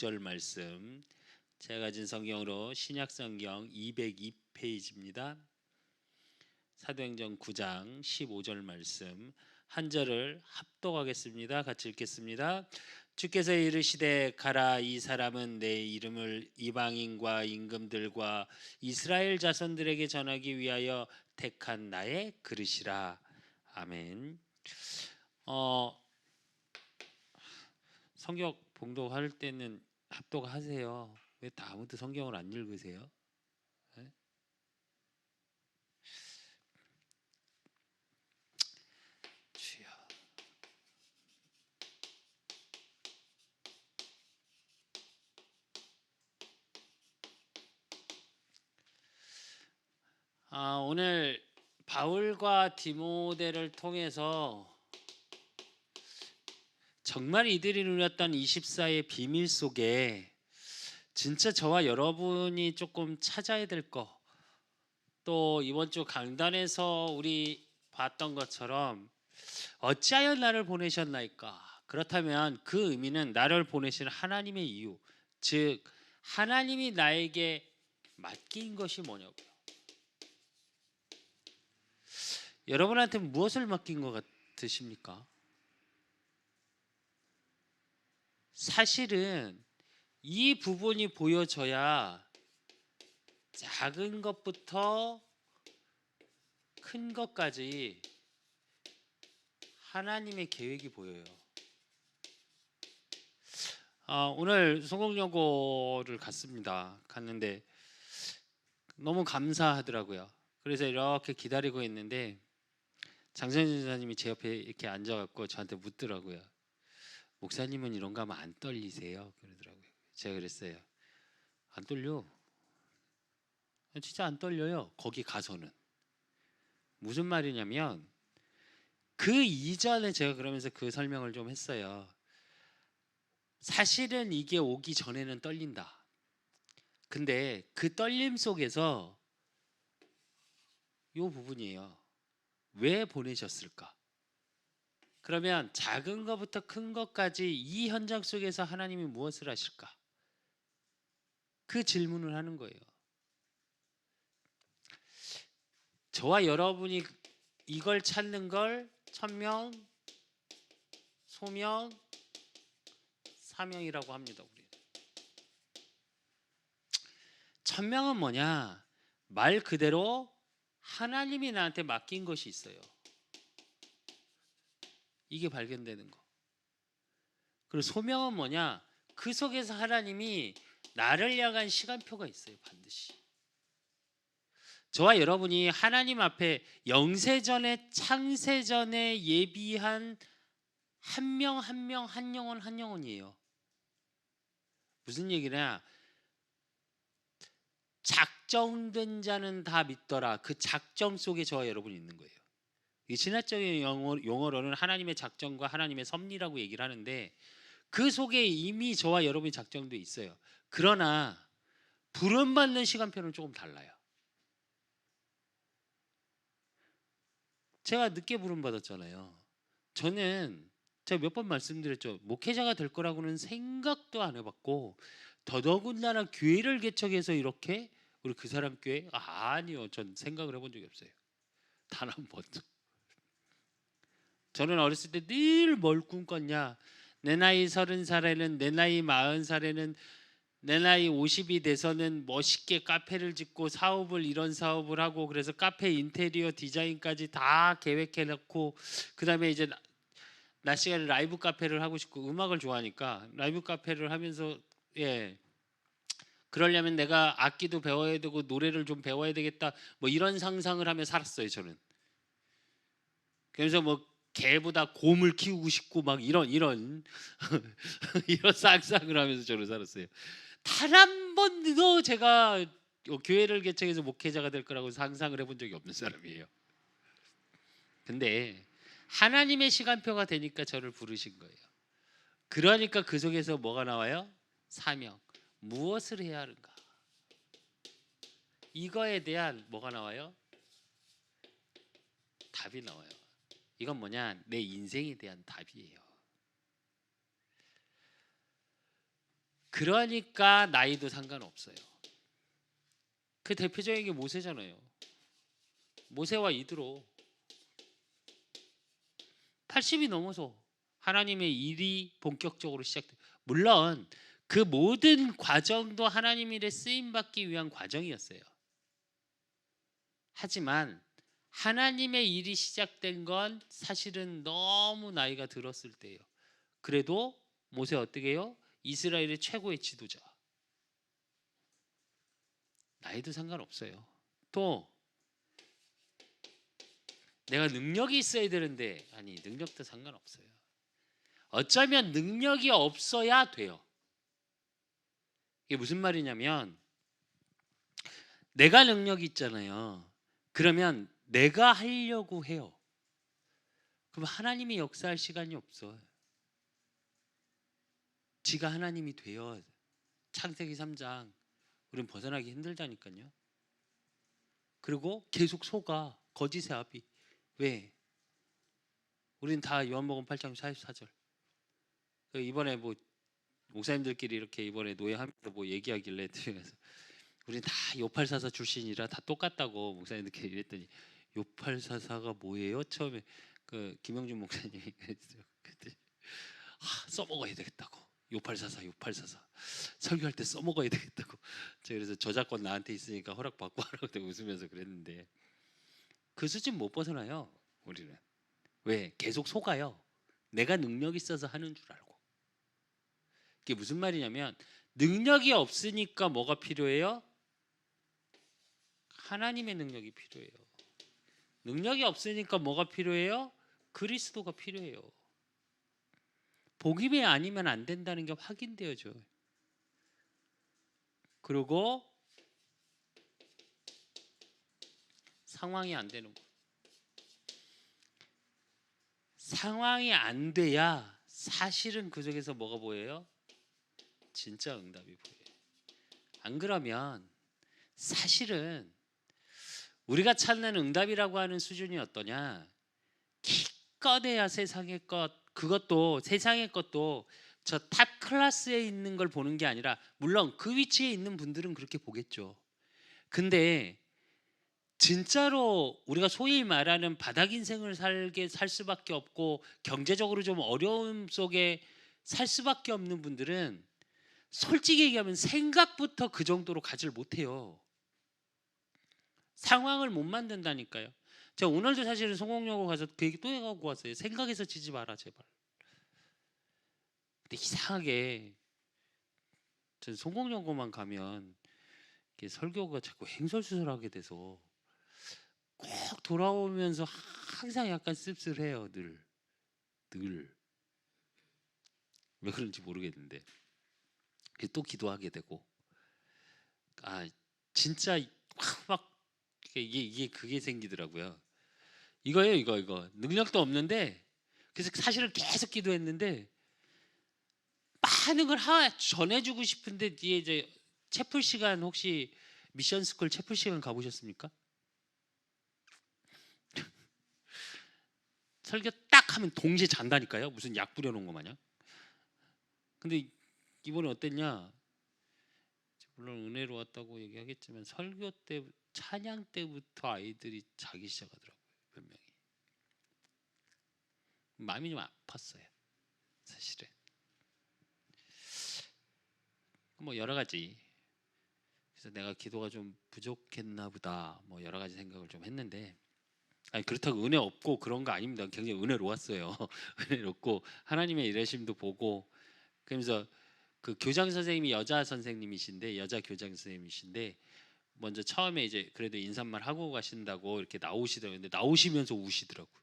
15절 말씀, 제가 가진 성경으로 신약성경 202페이지입니다. 사도행전 9장 15절 말씀 한 절을 합독하겠습니다. 같이 읽겠습니다. 주께서 이르시되 가라, 이 사람은 내 이름을 이방인과 임금들과 이스라엘 자손들에게 전하기 위하여 택한 나의 그릇이라. 아멘. 성경 봉독할 때는 합독하세요. 왜 아무도 성경을 안 읽으세요? 네? 주여. 오늘 바울과 디모데를 통해서 정말 이들이 누렸던 24의 비밀 속에 진짜 저와 여러분이 조금 찾아야 될 거, 또 이번 주 강단에서 우리 봤던 것처럼 어찌하여 나를 보내셨나이까? 그렇다면 그 의미는 나를 보내신 하나님의 이유, 즉 하나님이 나에게 맡긴 것이 뭐냐고요. 여러분한테 무엇을 맡긴 것 같으십니까? 사실은 이 부분이 보여져야 작은 것부터 큰 것까지 하나님의 계획이 보여요. 오늘 성공여고를 갔는데 너무 감사하더라고요. 그래서 이렇게 기다리고 있는데 장선진 전사님이 제 옆에 이렇게 앉아갖고 저한테 묻더라고요. 목사님은 이런 거 하면 안 떨리세요? 그러더라고요. 제가 그랬어요. 안 떨려. 진짜 안 떨려요. 거기 가서는. 무슨 말이냐면 그 이전에 제가 그러면서 그 설명을 좀 했어요. 사실은 이게 오기 전에는 떨린다. 근데 그 떨림 속에서 이 부분이에요. 왜 보내셨을까? 그러면 작은 것부터 큰 것까지 이 현장 속에서 하나님이 무엇을 하실까? 그 질문을 하는 거예요. 저와 여러분이 이걸 찾는 걸 천명, 소명, 사명이라고 합니다. 우리 천명은 뭐냐? 말 그대로 하나님이 나한테 맡긴 것이 있어요. 이게 발견되는 거. 그리고 소명은 뭐냐? 그 속에서 하나님이 나를 향한 시간표가 있어요. 반드시. 저와 여러분이 하나님 앞에 영세전에 창세전에 예비한 한 명 한 명 한 영혼 한 영혼이에요. 무슨 얘기냐? 작정된 자는 다 믿더라. 그 작정 속에 저와 여러분이 있는 거예요. 이 신학적인 용어로는 하나님의 작정과 하나님의 섭리라고 얘기를 하는데 그 속에 이미 저와 여러분이 작정돼 있어요. 그러나 부름받는 시간표는 조금 달라요. 제가 늦게 부름받았잖아요. 저는 제가 몇 번 말씀드렸죠. 목회자가 될 거라고는 생각도 안 해봤고 더더군다나 교회를 개척해서 이렇게 우리 그 사람 교회 아니요. 전 생각을 해본 적이 없어요. 단 한 번도. 저는 어렸을 때 늘 뭘 꿈꿨냐. 내 나이 30살에는 내 나이 40살에는 내 나이 50이 돼서는 멋있게 카페를 짓고 이런 사업을 하고 그래서 카페 인테리어 디자인까지 다 계획해 놓고 그다음에 이제 낮 시간에 라이브 카페를 하고 싶고 음악을 좋아하니까 라이브 카페를 하면서 그러려면 내가 악기도 배워야 되고 노래를 좀 배워야 되겠다 뭐 이런 상상을 하며 살았어요. 저는. 그래서 뭐 개보다 곰을 키우고 싶고 막 이런 이런 상상을 하면서 저는 살았어요. 단 한 번도 제가 교회를 개척해서 목회자가 될 거라고 상상을 해본 적이 없는 사람이에요. 근데 하나님의 시간표가 되니까 저를 부르신 거예요. 그러니까 그 속에서 뭐가 나와요? 사명. 무엇을 해야 하는가? 이거에 대한 뭐가 나와요? 답이 나와요. 이건 뭐냐? 내 인생에 대한 답이에요. 그러니까 나이도 상관없어요. 그 대표적인 게 모세잖아요. 모세와 이드로 80이 넘어서 하나님의 일이 본격적으로 시작돼요. 물론 그 모든 과정도 하나님 일에 쓰임 받기 위한 과정이었어요. 하지만 하나님의 일이 시작된 건 사실은 너무 나이가 들었을 때예요. 그래도 모세 어떻게 해요? 이스라엘의 최고의 지도자. 나이도 상관없어요. 또 내가 능력이 있어야 되는데 아니 능력도 상관없어요. 어쩌면 능력이 없어야 돼요. 이게 무슨 말이냐면 내가 능력이 있잖아요. 그러면 내가 하려고 해요. 그럼 하나님이 역사할 시간이 없어요. 지가 하나님이 되어 창세기 3장 우린 벗어나기 힘들다니까요. 그리고 계속 속아 거짓의 아비. 왜? 우린 다 요한복음 8장 44절. 이번에 뭐 목사님들끼리 이렇게 이번에 노예하면서 뭐 얘기하길래 그래서 우린 다 요팔사사 출신이라 다 똑같다고 목사님들끼리 이랬더니 요팔사사가 뭐예요? 처음에 그 김영준 목사님이 그랬어요. 써먹어야 되겠다고. 요팔사사 설교할 때 써먹어야 되겠다고. 제가 그래서 저작권 나한테 있으니까 허락받고 하라고 웃으면서 그랬는데 그 수준 못 벗어나요. 우리는. 왜? 계속 속아요. 내가 능력 있어서 하는 줄 알고. 이게 무슨 말이냐면 능력이 없으니까 뭐가 필요해요? 하나님의 능력이 필요해요. 능력이 없으니까 뭐가 필요해요? 그리스도가 필요해요. 복음이 아니면 안 된다는 게 확인되어져요. 그리고 상황이 안 되는 거. 상황이 안 돼야 사실은 그 속에서 뭐가 보여요? 진짜 응답이 보여요. 안 그러면 사실은 우리가 찾는 응답이라고 하는 수준이 어떠냐? 기껏해야 세상의 것, 그것도 세상의 것도 저 탑 클래스에 있는 걸 보는 게 아니라 물론 그 위치에 있는 분들은 그렇게 보겠죠. 근데 진짜로 우리가 소위 말하는 바닥 인생을 살 수밖에 없고 경제적으로 좀 어려움 속에 살 수밖에 없는 분들은 솔직히 얘기하면 생각부터 그 정도로 가지를 못해요. 상황을 못 만든다니까요. 제가 오늘도 사실은 성공여고 가서 그 얘기 또 해가고 왔어요. 생각해서 지지 마라 제발. 근데 이상하게 전 성공여고만 가면 설교가 자꾸 행설수설하게 돼서 꼭 돌아오면서 항상 약간 씁쓸해요. 늘. 왜 그런지 모르겠는데 또 기도하게 되고 아 진짜 막 이게 그게 생기더라고요. 이거예요 이거 능력도 없는데 그래서 사실은 계속 기도했는데 많은 걸 전해주고 싶은데 뒤에 이제 채플 시간 혹시 미션 스쿨 채플 시간 가보셨습니까? 설교 딱 하면 동시에 잔다니까요. 무슨 약 뿌려놓은 거 마냥. 근데 이번에 어땠냐? 물론 은혜로 왔다고 얘기하겠지만 설교 때 찬양 때부터 아이들이 자기 시작하더라고요. 몇 명이. 마음이 좀 아팠어요. 사실은. 뭐 여러 가지. 그래서 내가 기도가 좀 부족했나 보다. 뭐 여러 가지 생각을 좀 했는데 아니 그렇다고 은혜 없고 그런 거 아닙니다. 굉장히 은혜로웠어요. 은혜롭고 하나님의 일하심도 보고 그러면서 그 교장 선생님이 여자 선생님이신데 여자 교장 선생님이신데 먼저 처음에 이제 그래도 인사말 하고 가신다고 이렇게 나오시더라고요. 근데 나오시면서 우시더라고요.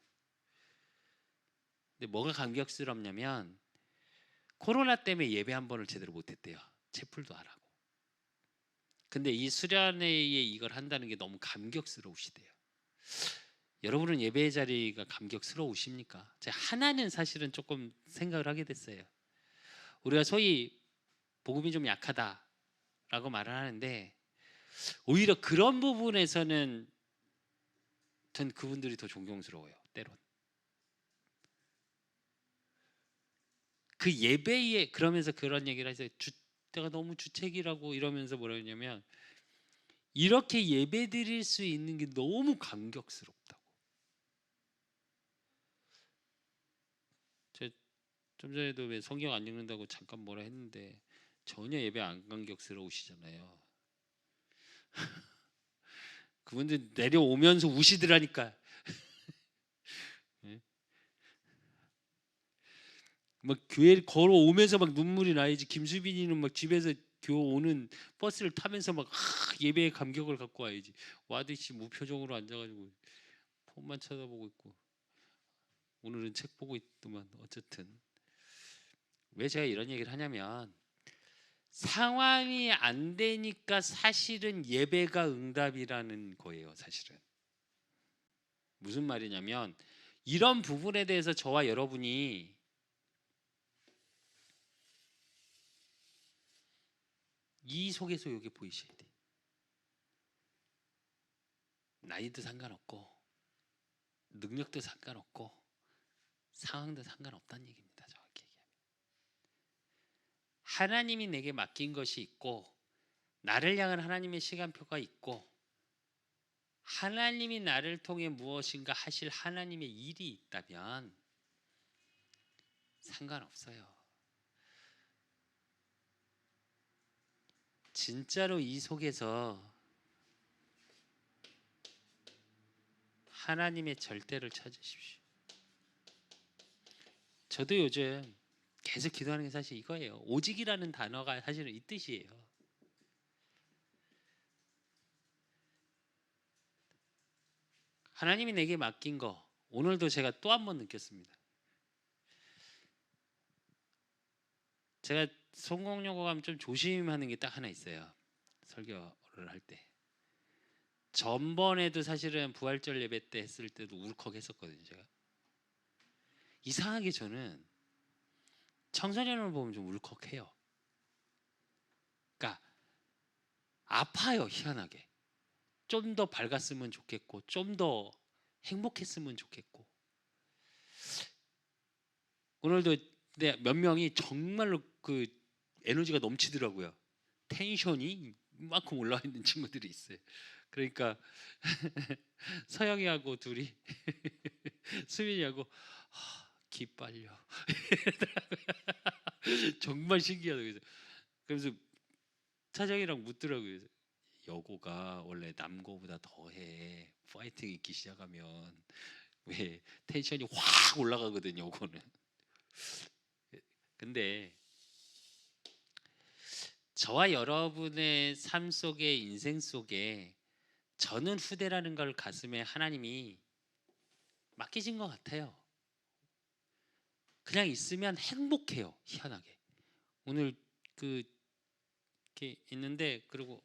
근데 뭐가 감격스럽냐면 코로나 때문에 예배 한 번을 제대로 못했대요. 채플도 안 하고. 근데 이 수련회에 이걸 한다는 게 너무 감격스러우시대요. 여러분은 예배의 자리가 감격스러우십니까? 제가 하나는 사실은 조금 생각을 하게 됐어요. 우리가 소위 복음이 좀 약하다라고 말을 하는데 오히려 그런 부분에서는 전 그분들이 더 존경스러워요. 때론 그 예배에 그러면서 그런 얘기를 해서 내가 너무 주책이라고 이러면서 뭐라 했냐면 이렇게 예배 드릴 수 있는 게 너무 감격스럽다고. 제가 좀 전에도 왜 성경 안 읽는다고 잠깐 뭐라 했는데 전혀 예배 안 감격스러우시잖아요. 그분들 내려오면서 우시더라니까. 예? 막 교회 걸어오면서 막 눈물이 나야지. 김수빈이는 막 집에서 교회 오는 버스를 타면서 막 예배의 감격을 갖고 와야지. 와듯이 무표정으로 앉아가지고 폰만 쳐다보고 있고 오늘은 책 보고 있더만. 어쨌든 왜 제가 이런 얘기를 하냐면 상황이 안 되니까 사실은 예배가 응답이라는 거예요. 사실은 무슨 말이냐면 이런 부분에 대해서 저와 여러분이 이 속에서 이게 보이셔야 돼. 나이도 상관없고 능력도 상관없고 상황도 상관없다는 얘기입니다. 정확히 얘기하면 하나님이 내게 맡긴 것이 있고 나를 향한 하나님의 시간표가 있고 하나님이 나를 통해 무엇인가 하실 하나님의 일이 있다면 상관없어요. 진짜로 이 속에서 하나님의 절대를 찾으십시오. 저도 요즘 계속 기도하는 게 사실 이거예요. 오직이라는 단어가 사실은 이 뜻이에요. 하나님이 내게 맡긴 거 오늘도 제가 또 한 번 느꼈습니다. 제가 성공용어 가면 좀 조심하는 게 딱 하나 있어요. 설교를 할 때. 전번에도 사실은 부활절 예배 때 했을 때도 울컥했었거든요. 제가 이상하게 저는 청소년을 보면 좀 울컥해요. 그러니까 아파요. 희한하게. 좀 더 밝았으면 좋겠고 좀 더 행복했으면 좋겠고 오늘도 몇 명이 정말로 그 에너지가 넘치더라고요. 텐션이 이만큼 올라와 있는 친구들이 있어요. 그러니까 서영이하고 둘이 수민이하고 기빨려 정말 신기하다고. 그래서 차장이랑 묻더라고요. 여고가 원래 남고보다 더해. 파이팅 있기 시작하면 왜 텐션이 확 올라가거든요. 여고는. 근데 저와 여러분의 삶 속에 인생 속에 저는 후대라는 걸 가슴에 하나님이 맡기신 것 같아요. 그냥 있으면 행복해요. 희한하게. 오늘 그 이렇게 있는데 그리고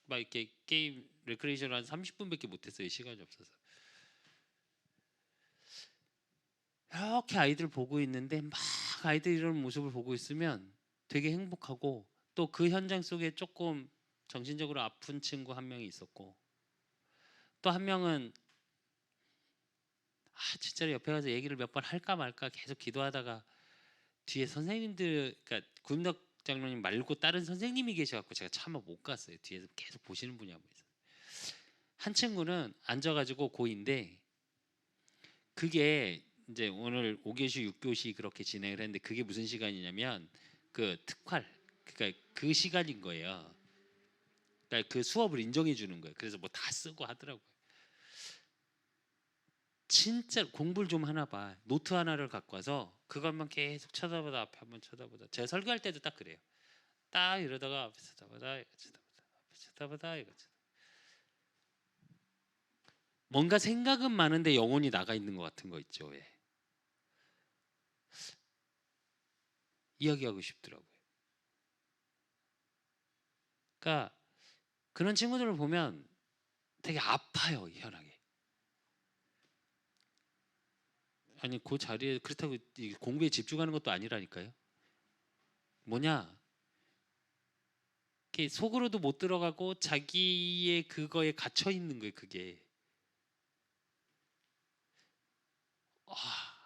막 이렇게 게임 레크레이션 한 30분밖에 못했어요. 시간이 없어서. 이렇게 아이들 보고 있는데 막 아이들 이런 모습을 보고 있으면 되게 행복하고 또 그 현장 속에 조금 정신적으로 아픈 친구 한 명이 있었고 또 한 명은 진짜로 옆에 가서 얘기를 몇 번 할까 말까 계속 기도하다가 뒤에 선생님들 그러니까 군덕 장로님 말고 다른 선생님이 계셔갖고 제가 차마 못 갔어요. 뒤에서 계속 보시는 분이 한 분 있어요. 한 친구는 앉아가지고 고인데 그게 이제 오늘 5교시 6교시 그렇게 진행을 했는데 그게 무슨 시간이냐면 그 특활 그러니까 그 시간인 거예요. 그러니까 그 수업을 인정해 주는 거예요. 그래서 뭐 다 쓰고 하더라고요. 진짜 공부를 좀 하나 봐. 노트 하나를 갖고 와서 그것만 계속 쳐다보다 앞에 한번 쳐다보다. 제가 설교할 때도 딱 그래요. 딱 이러다가 앞에 쳐다보다 이거 쳐다보다 앞에 쳐다보다 이거 쳐다보다. 뭔가 생각은 많은데 영혼이 나가 있는 것 같은 거 있죠. 왜? 이야기하고 싶더라고요. 그러니까 그런 친구들을 보면 되게 아파요. 희한하게. 아니 그 자리에 그렇다고 공부에 집중하는 것도 아니라니까요. 뭐냐? 이렇게 속으로도 못 들어가고 자기의 그거에 갇혀 있는 거예요. 그게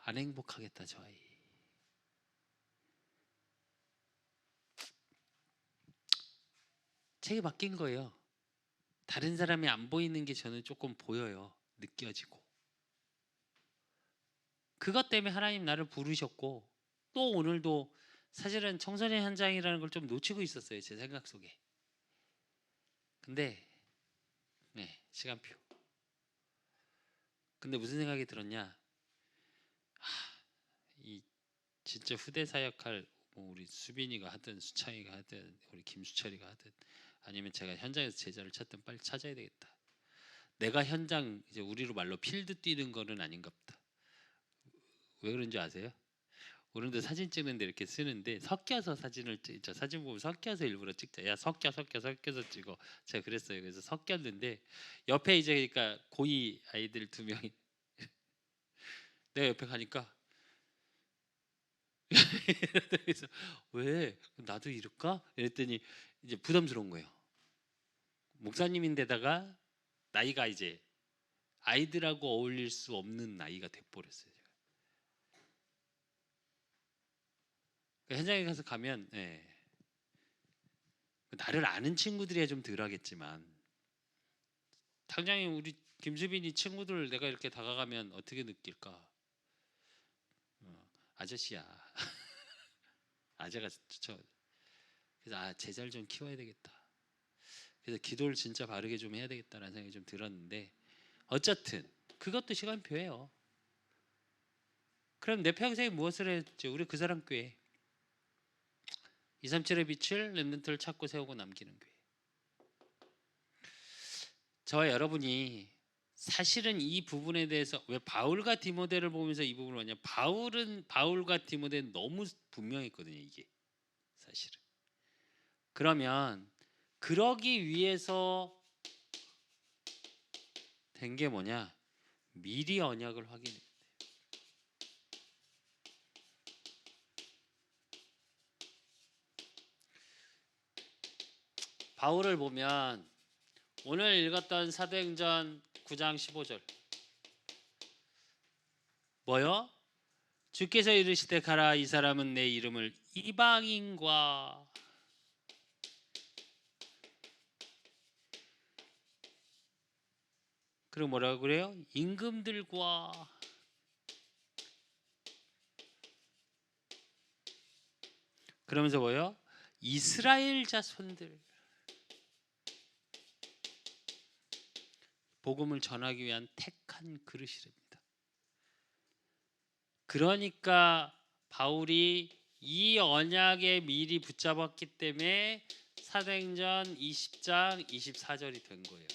안 행복하겠다 저 아이. 책이 바뀐 거예요. 다른 사람이 안 보이는 게 저는 조금 보여요. 느껴지고. 그것 때문에 하나님 나를 부르셨고 또 오늘도 사실은 청소년 현장이라는 걸 좀 놓치고 있었어요. 제 생각 속에. 근데 네, 시간표. 근데 무슨 생각이 들었냐? 이 진짜 후대 사역할 뭐 우리 수빈이가 하든 수창이가 하든 우리 김수철이가 하든 아니면 제가 현장에서 제자를 찾든 빨리 찾아야 되겠다. 내가 현장 이제 우리로 말로 필드 뛰는 거는 아닌갑다. 왜 그런지 아세요? 오늘도 사진 찍는데 이렇게 쓰는데 섞여서 사진을 저 사진 보면 섞여서 일부러 찍자. 야 섞여서 찍어. 제가 그랬어요. 그래서 섞였는데 옆에 이제 그러니까 고이 아이들 2명이 내가 옆에 가니까 그래서 왜 나도 이럴까? 이랬더니 이제 부담스러운 거예요. 목사님인데다가 나이가 이제 아이들하고 어울릴 수 없는 나이가 돼버렸어요. 그러니까 현장에 가서 가면 나를 아는 친구들이야 좀 덜하겠지만 당장에 우리 김수빈이 친구들 내가 이렇게 다가가면 어떻게 느낄까? 아저씨야. 아재가 그래서 제자를 좀 키워야 되겠다. 그래서 기도를 진짜 바르게 좀 해야 되겠다라는 생각이 좀 들었는데 어쨌든 그것도 시간표예요. 그럼 내 평생에 무엇을 했죠? 우리 그 사람 교회 237의 빛을 렘넌트를 찾고 세우고 남기는 교회. 저와 여러분이 사실은 이 부분에 대해서 왜 바울과 디모데를 보면서 이 부분을 왔냐? 바울과 디모데는 너무 분명했거든요. 이게 사실은. 그러면 그러기 위해서 된 게 뭐냐? 미리 언약을 확인해. 바울을 보면 오늘 읽었던 사도행전 9장 15절 뭐요? 주께서 이르시되 가라 이 사람은 내 이름을 이방인과 그리고 뭐라고 그래요? 임금들과 그러면서 뭐요? 이스라엘 자손들 복음을 전하기 위한 택한 그릇이랍니다. 그러니까 바울이 이 언약에 미리 붙잡았기 때문에 사도행전 20장 24절이 된 거예요.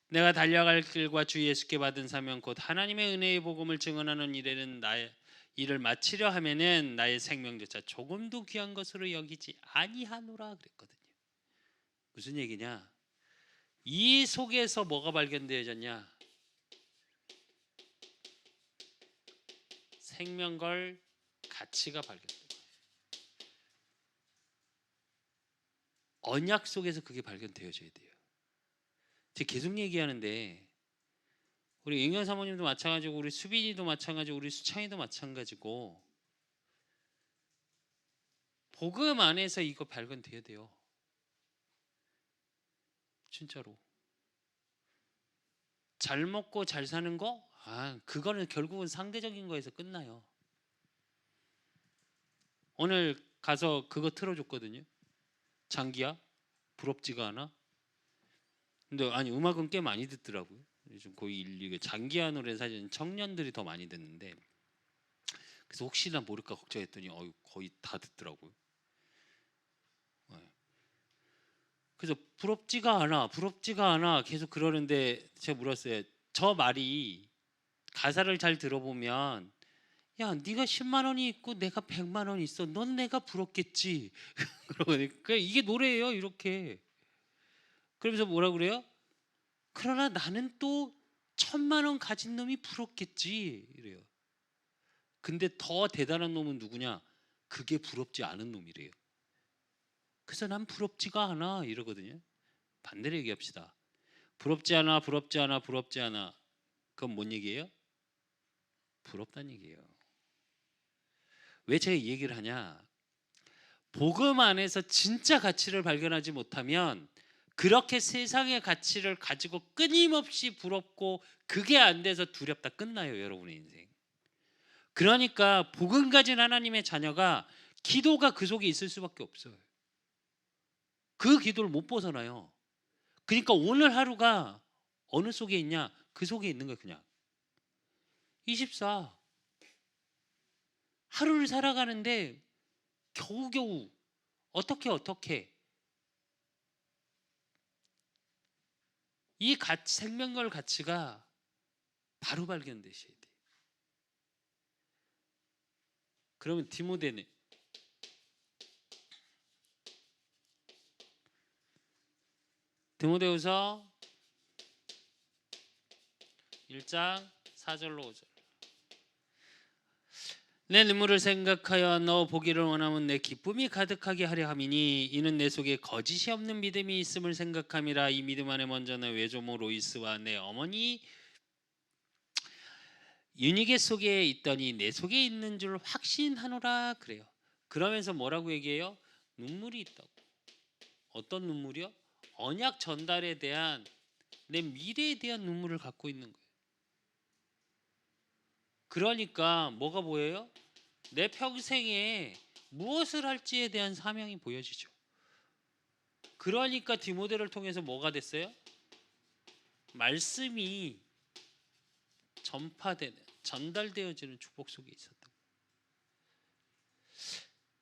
내가 달려갈 길과 주 예수께 받은 사명 곧 하나님의 은혜의 복음을 증언하는 일에는 나의 일을 마치려 하면은 나의 생명조차 조금도 귀한 것으로 여기지 아니하노라 그랬거든요. 무슨 얘기냐? 이 속에서 뭐가 발견되어졌냐? 생명걸 가치가 발견돼요. 언약 속에서 그게 발견되어져야 돼요. 제가 계속 얘기하는데 우리 영현 사모님도 마찬가지고 우리 수빈이도 마찬가지고 우리 수창이도 마찬가지고 복음 안에서 이거 발견돼야 돼요. 진짜로. 잘 먹고 잘 사는 거? 그거는 결국은 상대적인 거에서 끝나요. 오늘 가서 그거 틀어줬거든요. 장기야? 부럽지가 않아? 근데 아니 음악은 꽤 많이 듣더라고요. 요즘 거의 장기야 노래 사실 청년들이 더 많이 듣는데 그래서 혹시나 모를까 걱정했더니 거의 다 듣더라고요. 그래서 부럽지가 않아 계속 그러는데 제가 물었어요. 저 말이 가사를 잘 들어보면 야 네가 10만 원이 있고 내가 100만 원이 있어. 넌 내가 부럽겠지. 그러니까 이게 노래예요 이렇게. 그러면서 뭐라 그래요? 그러나 나는 또 1000만 원 가진 놈이 부럽겠지 이래요. 근데 더 대단한 놈은 누구냐? 그게 부럽지 않은 놈이래요. 그래서 난 부럽지가 않아 이러거든요. 반대로 얘기합시다. 부럽지 않아. 그건 뭔 얘기예요? 부럽다는 얘기예요. 왜 제가 이 얘기를 하냐? 복음 안에서 진짜 가치를 발견하지 못하면 그렇게 세상의 가치를 가지고 끊임없이 부럽고 그게 안 돼서 두렵다 끝나요, 여러분의 인생. 그러니까 복음 가진 하나님의 자녀가 기도가 그 속에 있을 수밖에 없어요. 그 기도를 못 벗어나요. 그러니까 오늘 하루가 어느 속에 있냐? 그 속에 있는 거예요, 그냥. 24 하루를 살아가는데 겨우겨우 어떻게 이 가치, 생명걸 가치가 바로 발견되셔야 돼요. 그러면 디모데후서 1장 4절로 5절. 내 눈물을 생각하여 너 보기를 원하면 내 기쁨이 가득하게 하려 함이니 이는 내 속에 거짓이 없는 믿음이 있음을 생각함이라. 이 믿음 안에 먼저는 외조모 로이스와 내 어머니 유니게 속에 있더니 내 속에 있는 줄 확신하노라 그래요. 그러면서 뭐라고 얘기해요? 눈물이 있다고. 어떤 눈물이요? 언약 전달에 대한 내 미래에 대한 눈물을 갖고 있는 거예요. 그러니까 뭐가 보여요? 내 평생에 무엇을 할지에 대한 사명이 보여지죠. 그러니까 디모데를 통해서 뭐가 됐어요? 말씀이 전파되는, 전달되어지는 축복 속에 있었다.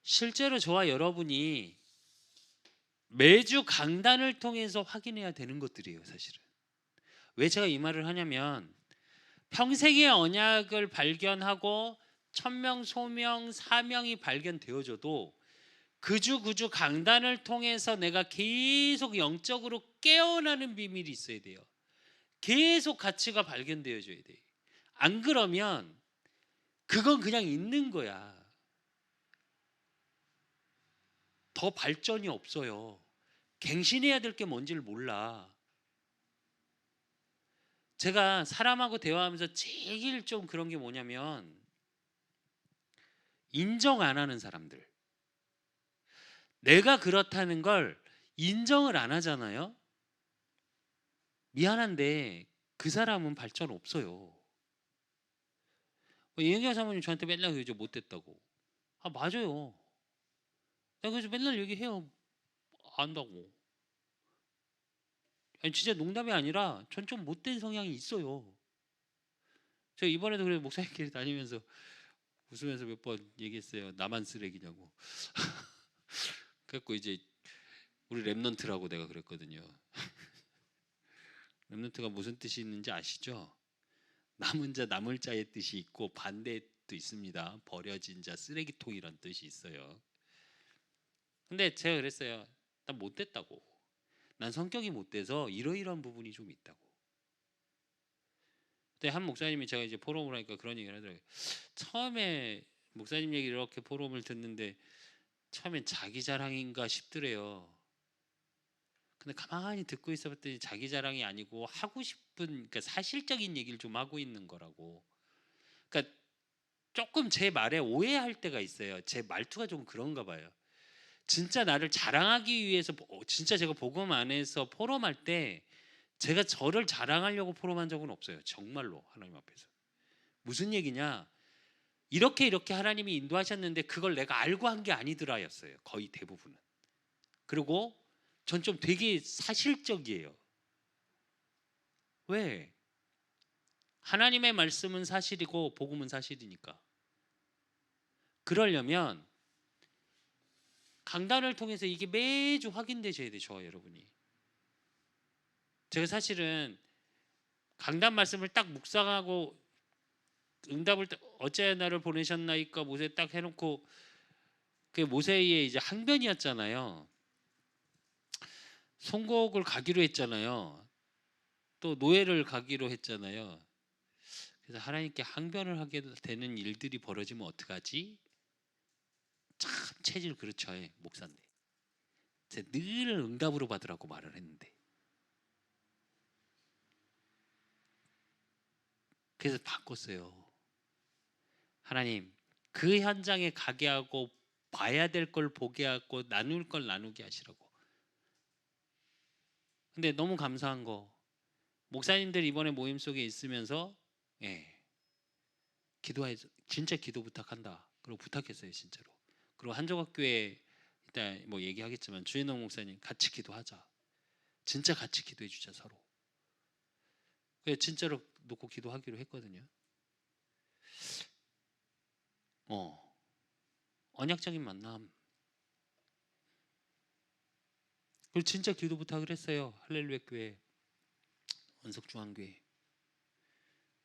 실제로 저와 여러분이 매주 강단을 통해서 확인해야 되는 것들이에요, 사실은. 왜 제가 이 말을 하냐면 평생의 언약을 발견하고 천명, 소명, 사명이 발견되어져도 그주 강단을 통해서 내가 계속 영적으로 깨어나는 비밀이 있어야 돼요. 계속 가치가 발견되어져야 돼. 안 그러면 그건 그냥 있는 거야. 더 발전이 없어요. 갱신해야 될 게 뭔지를 몰라. 제가 사람하고 대화하면서 제일 좀 그런 게 뭐냐면 인정 안 하는 사람들. 내가 그렇다는 걸 인정을 안 하잖아요. 미안한데 그 사람은 발전 없어요. 이은경 사모님 저한테 맨날 그러죠. 못됐다고. 아 맞아요. 내가 그래서 맨날 얘기해요. 안다고. 아니 진짜 농담이 아니라 전 좀 못된 성향이 있어요. 제가 이번에도 그래 목사님끼리 다니면서 웃으면서 몇 번 얘기했어요. 나만 쓰레기냐고. 그래갖고 이제 우리 랩넌트라고 내가 그랬거든요. 랩넌트가 무슨 뜻이 있는지 아시죠? 남은 자 남을 자의 뜻이 있고 반대의 뜻도 있습니다. 버려진 자 쓰레기통이란 뜻이 있어요. 근데 제가 그랬어요. 난 못됐다고. 난 성격이 못돼서 이러이러한 부분이 좀 있다고. 그때 한 목사님이 제가 이제 포럼을 하니까 그런 얘기를 하더라고요. 처음에 목사님 얘기 이렇게 포럼을 듣는데 처음엔 자기 자랑인가 싶더래요. 근데 가만히 듣고 있어봤더니 자기 자랑이 아니고 하고 싶은 그러니까 사실적인 얘기를 좀 하고 있는 거라고. 그러니까 조금 제 말에 오해할 때가 있어요. 제 말투가 좀 그런가 봐요. 진짜 나를 자랑하기 위해서 진짜 제가 복음 안에서 포럼할 때 제가 저를 자랑하려고 포럼한 적은 없어요. 정말로 하나님 앞에서. 무슨 얘기냐? 이렇게 하나님이 인도하셨는데 그걸 내가 알고 한 게 아니더라였어요. 거의 대부분은. 그리고 전 좀 되게 사실적이에요. 왜? 하나님의 말씀은 사실이고 복음은 사실이니까. 그러려면 강단을 통해서 이게 매주 확인되셔야 돼요. 저와 여러분이. 제가 사실은 강단 말씀을 딱 묵상하고 응답을 어째 나를 보내셨나이까 모세 딱 해놓고 그 모세의 이제 항변이었잖아요. 송곡을 가기로 했잖아요. 또 노예를 가기로 했잖아요. 그래서 하나님께 항변을 하게 되는 일들이 벌어지면 어떡하지? 참 체질 그렇죠. 목사인데. 제가 늘 응답으로 받으라고 말을 했는데. 그래서 바꿨어요. 하나님 그 현장에 가게 하고 봐야 될 걸 보게 하고 나눌 걸 나누게 하시라고. 근데 너무 감사한 거, 목사님들 이번에 모임 속에 있으면서 기도해, 진짜 기도 부탁한다. 그리고 부탁했어요 진짜로. 그리고 한조각교회 이따 뭐 얘기하겠지만 주인홍 목사님 같이 기도하자. 진짜 같이 기도해 주자 서로. 그래 진짜로 놓고 기도하기로 했거든요. 언약적인 만남. 그리고 진짜 기도 부탁을 했어요. 할렐루야 교회, 원석중앙교회,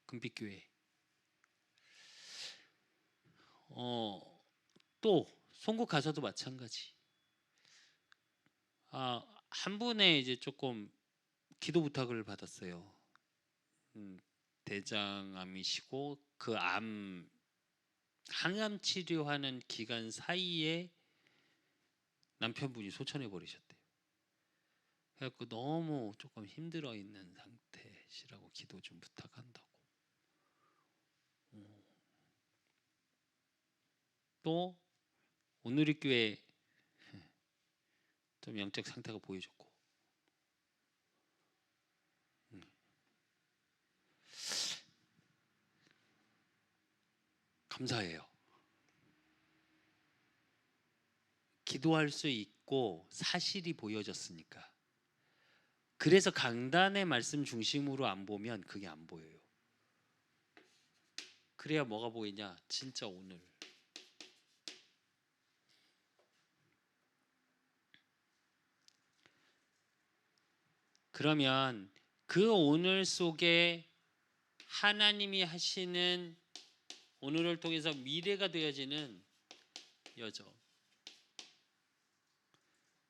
금빛교회. 또 송국 가서도 마찬가지. 한 분의 이제 조금 기도 부탁을 받았어요. 대장암이시고 그 항암 치료하는 기간 사이에 남편분이 소천해 버리셨대요. 그래갖고 너무 조금 힘들어 있는 상태시라고 기도 좀 부탁한다고. 또 오누리 교회 좀 영적 상태가 보여줬고. 감사해요. 기도할 수 있고 사실이 보여졌으니까. 그래서 강단의 말씀 중심으로 안 보면 그게 안 보여요. 그래야 뭐가 보이냐? 진짜 오늘. 그러면 그 오늘 속에 하나님이 하시는, 오늘을 통해서 미래가 되어지는 여정,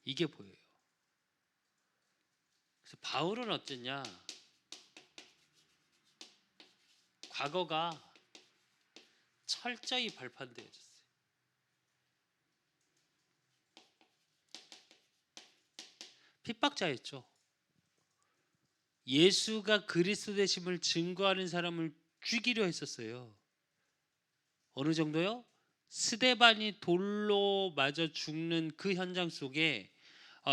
이게 보여요. 그래서 바울은 어쨌냐? 과거가 철저히 발판되어졌어요. 핍박자였죠. 예수가 그리스도 되심을 증거하는 사람을 죽이려 했었어요. 어느 정도요? 스데반이 돌로 맞아 죽는 그 현장 속에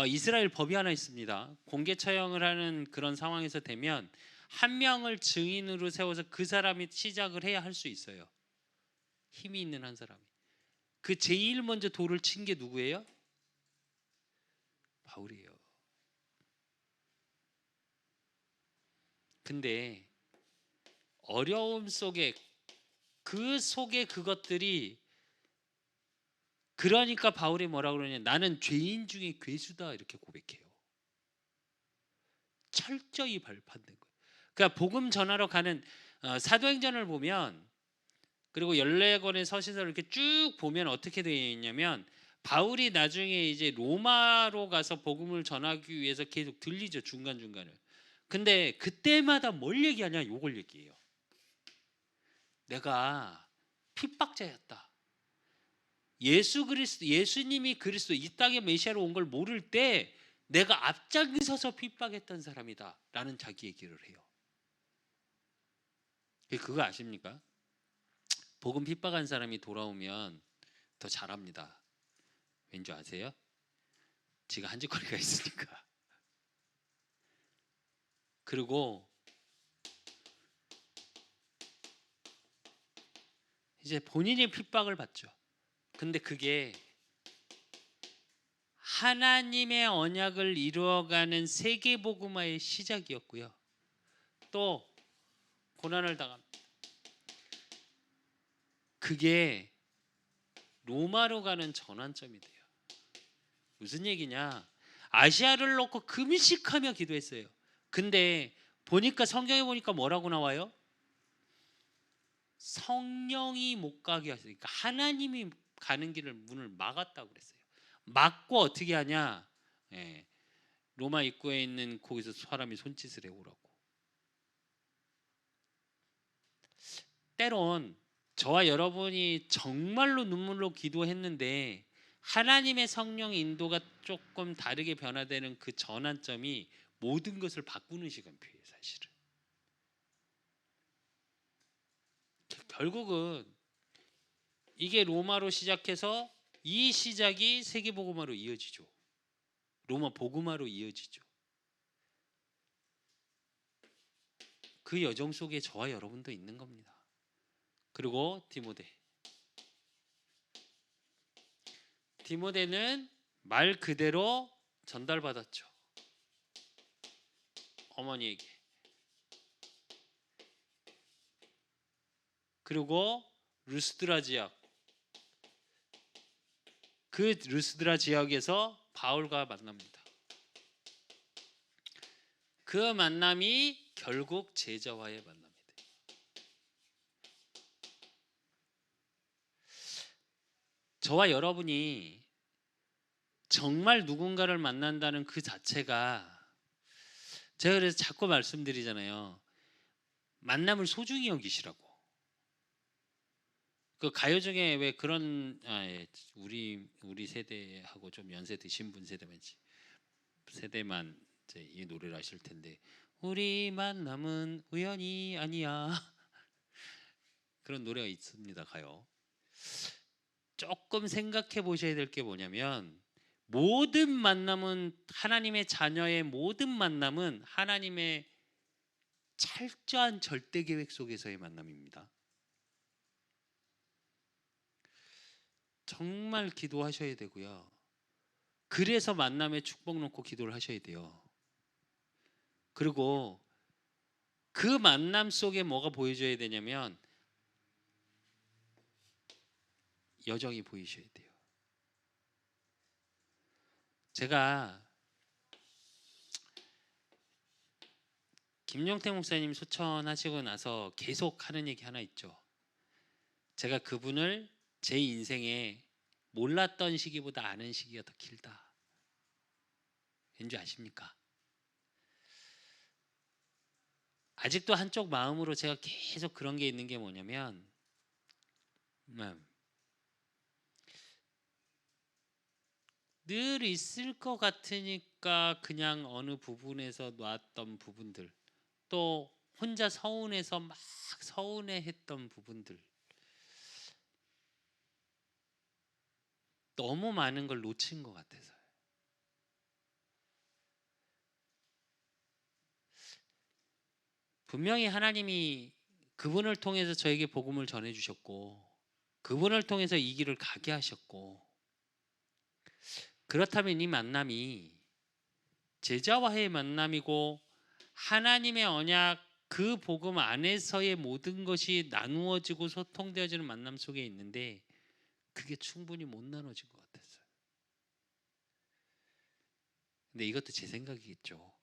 이스라엘 법이 하나 있습니다. 공개 처형을 하는 그런 상황에서 되면 한 명을 증인으로 세워서 그 사람이 시작을 해야 할 수 있어요. 힘이 있는 한 사람이. 그 제일 먼저 돌을 친 게 누구예요? 바울이에요. 근데 어려움 속에, 그 속에 그것들이, 그러니까 바울이 뭐라고 그러냐? 나는 죄인 중에 괴수다, 이렇게 고백해요. 철저히 발판된 거예요. 그러니까 복음 전하러 가는 사도행전을 보면, 그리고 14권의 서신서를 이렇게 쭉 보면 어떻게 되어 있냐면, 바울이 나중에 이제 로마로 가서 복음을 전하기 위해서 계속 들리죠, 중간중간을. 근데 그때마다 뭘 얘기하냐? 요걸 얘기해요. 내가 핍박자였다. 예수 그리스도, 예수님이 그리스도, 이 땅에 메시아로 온 걸 모를 때 내가 앞장서서 핍박했던 사람이다 라는 자기 얘기를 해요. 그거 아십니까? 복음 핍박한 사람이 돌아오면 더 잘합니다. 왠지 아세요? 지가 한짓거리가 있으니까. 그리고 이제 본인이 핍박을 받죠. 근데 그게 하나님의 언약을 이루어가는 세계복음화의 시작이었고요. 또 고난을 당합니다. 그게 로마로 가는 전환점이 돼요. 무슨 얘기냐? 아시아를 놓고 금식하며 기도했어요. 근데 보니까 성경에 보니까 뭐라고 나와요? 성령이 못 가게 하시니까, 그러니까 하나님이 가는 길을, 문을 막았다고 그랬어요. 막고 어떻게 하냐? 로마 입구에 있는 거기서 사람이 손짓을 해오라고. 때론 저와 여러분이 정말로 눈물로 기도했는데 하나님의 성령 인도가 조금 다르게 변화되는 그 전환점이 모든 것을 바꾸는 시간표예요, 사실은. 결국은 이게 로마로 시작해서 이 시작이 세계복음화로 이어지죠. 로마 복음화로 이어지죠. 그 여정 속에 저와 여러분도 있는 겁니다. 그리고 디모데는 말 그대로 전달받았죠. 어머니에게. 그리고 루스드라 지역, 그 루스드라 지역에서 바울과 만납니다. 그 만남이 결국 제자와의 만남이 돼요. 저와 여러분이 정말 누군가를 만난다는 그 자체가, 제가 그래서 자꾸 말씀드리잖아요. 만남을 소중히 여기시라고. 그 가요 중에 왜 그런 우리 세대하고 좀 연세 드신 분 세대만 이제 이 노래를 아실 텐데, 우리 만남은 우연이 아니야. 그런 노래가 있습니다. 가요. 조금 생각해 보셔야 될 게 뭐냐면, 모든 만남은, 하나님의 자녀의 모든 만남은 하나님의 철저한 절대 계획 속에서의 만남입니다. 정말 기도하셔야 되고요. 그래서 만남에 축복 놓고 기도를 하셔야 돼요. 그리고 그 만남 속에 뭐가 보여줘야 되냐면 여정이 보이셔야 돼요. 제가 김용태 목사님 소천하시고 나서 계속 하는 얘기 하나 있죠. 제가 그분을 제 인생에 몰랐던 시기보다 아는 시기가 더 길다. 왠지 아십니까? 아직도 한쪽 마음으로 제가 계속 그런 게 있는 게 뭐냐면, 늘 있을 것 같으니까 그냥 어느 부분에서 놨던 부분들, 또 혼자 서운해서 막 서운해했던 부분들, 너무 많은 걸 놓친 것 같아서요. 분명히 하나님이 그분을 통해서 저에게 복음을 전해주셨고, 그분을 통해서 이 길을 가게 하셨고, 그렇다면 이 만남이 제자와의 만남이고 하나님의 언약, 그 복음 안에서의 모든 것이 나누어지고 소통되어지는 만남 속에 있는데, 그게 충분히 못 나눠진 것 같았어요. 근데 이것도 제 생각이겠죠.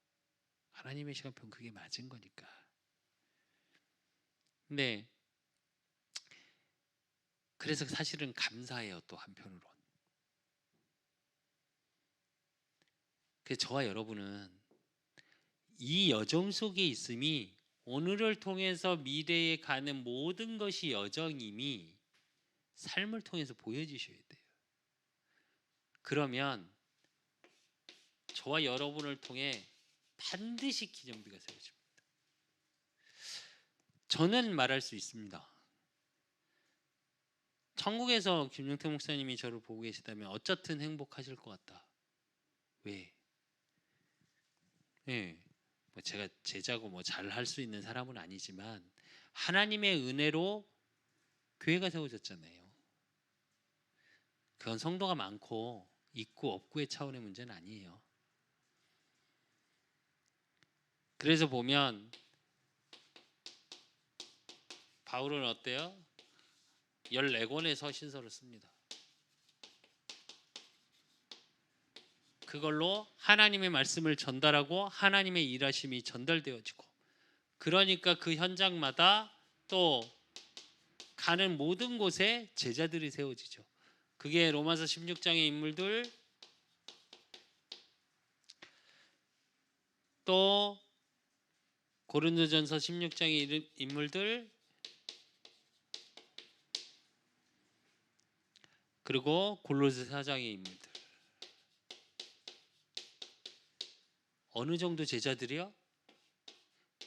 하나님의 시간표는 그게 맞은 거니까. 근데 그래서 사실은 감사해요. 또 한편으론. 그래서 저와 여러분은 이 여정 속에 있음이, 오늘을 통해서 미래에 가는 모든 것이 여정임이 삶을 통해서 보여지셔야 돼요. 그러면 저와 여러분을 통해 반드시 기념비가 세워집니다. 저는 말할 수 있습니다. 천국에서 김용태 목사님이 저를 보고 계시다면 어쨌든 행복하실 것 같다. 왜? 뭐 제가 제자고 뭐 잘 할 수 있는 사람은 아니지만 하나님의 은혜로 교회가 세워졌잖아요. 그건 성도가 많고 있고 없고의 차원의 문제는 아니에요. 그래서 보면 바울은 어때요? 14권의 서신서를 씁니다. 그걸로 하나님의 말씀을 전달하고 하나님의 일하심이 전달되어지고, 그러니까 그 현장마다 또 가는 모든 곳에 제자들이 세워지죠. 그게 로마서 16장의 인물들, 또 고린도전서 16장의 인물들, 그리고 골로새 4장의 인물들. 어느 정도 제자들이요?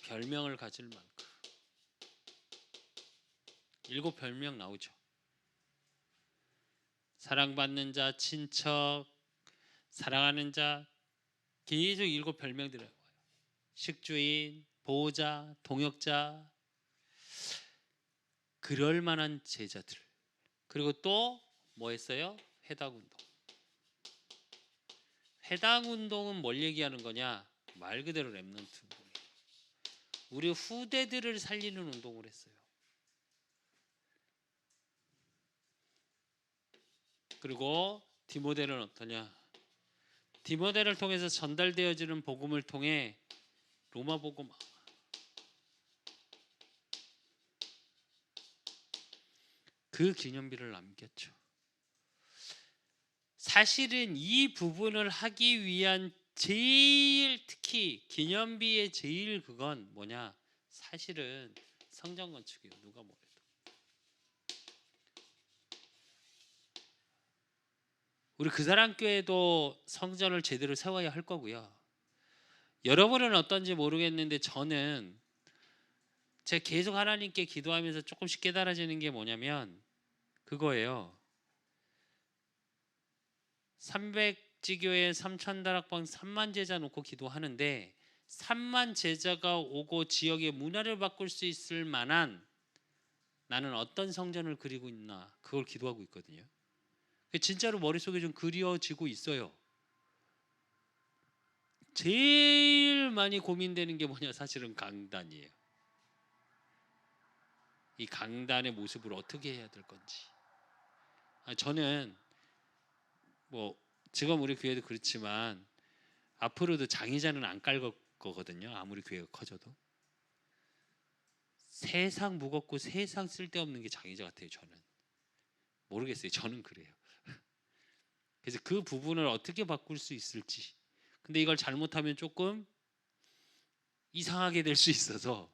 별명을 가질 만큼. 7별명 나오죠. 사랑받는 자, 친척, 사랑하는 자, 계속 7 별명들을 와요. 식주인, 보호자, 동역자, 그럴 만한 제자들. 그리고 또 뭐 했어요? 회당운동. 회당운동은 뭘 얘기하는 거냐? 말 그대로 랩넌트 운동이에요. 우리 후대들을 살리는 운동을 했어요. 그리고 디모데는 어떠냐? 디모데를 통해서 전달되어지는 복음을 통해 로마 복음 그 기념비를 남겼죠. 사실은 이 부분을 하기 위한 제일 특히 기념비의 제일 그건 뭐냐? 사실은 성전 건축이에요. 누가 뭐래도. 우리 그 사람 교회도 성전을 제대로 세워야 할 거고요. 여러분은 어떤지 모르겠는데 저는 제가 계속 하나님께 기도하면서 조금씩 깨달아지는 게 뭐냐면 그거예요. 300지교회 3,000다락방 3만 제자 놓고 기도하는데 3만 제자가 오고 지역의 문화를 바꿀 수 있을 만한 나는 어떤 성전을 그리고 있나 그걸 기도하고 있거든요. 진짜로 머릿속에 좀 그려지고 있어요. 제일 많이 고민되는 게 뭐냐 사실은 강단이에요. 이 강단의 모습을 어떻게 해야 될 건지. 저는 뭐 지금 우리 교회도 그렇지만 앞으로도 장의자는 안 깔 거거든요. 아무리 교회가 커져도. 세상 무겁고 세상 쓸데없는 게 장의자 같아요. 저는 모르겠어요. 저는 그래요. 그래서 그 부분을 어떻게 바꿀 수 있을지. 근데 이걸 잘못하면 조금 이상하게 될 수 있어서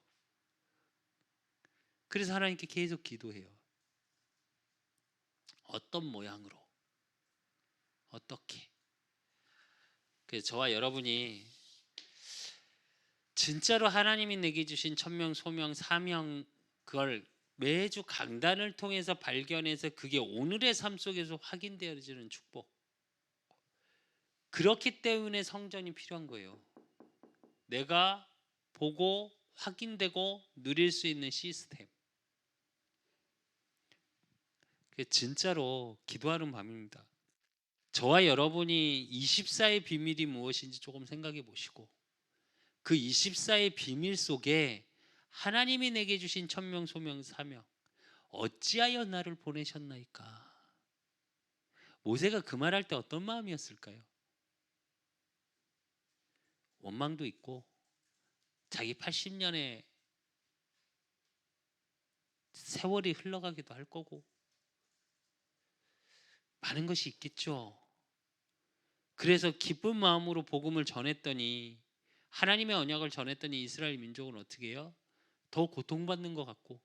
그래서 하나님께 계속 기도해요. 어떤 모양으로 어떻게. 그래서 저와 여러분이 진짜로 하나님이 내게 주신 천명, 소명, 사명 그걸 매주 강단을 통해서 발견해서 그게 오늘의 삶 속에서 확인되어지는 축복. 그렇기 때문에 성전이 필요한 거예요. 내가 보고 확인되고 누릴 수 있는 시스템. 진짜로 기도하는 밤입니다. 저와 여러분이 24의 비밀이 무엇인지 조금 생각해 보시고 그 24의 비밀 속에 하나님이 내게 주신 천명, 소명, 사명 어찌하여 나를 보내셨나이까. 모세가 그 말할 때 어떤 마음이었을까요? 원망도 있고 자기 80년의 세월이 흘러가기도 할 거고 많은 것이 있겠죠. 그래서 기쁜 마음으로 복음을 전했더니 하나님의 언약을 전했더니 이스라엘 민족은 어떻게 해요? 더 고통받는 것 같고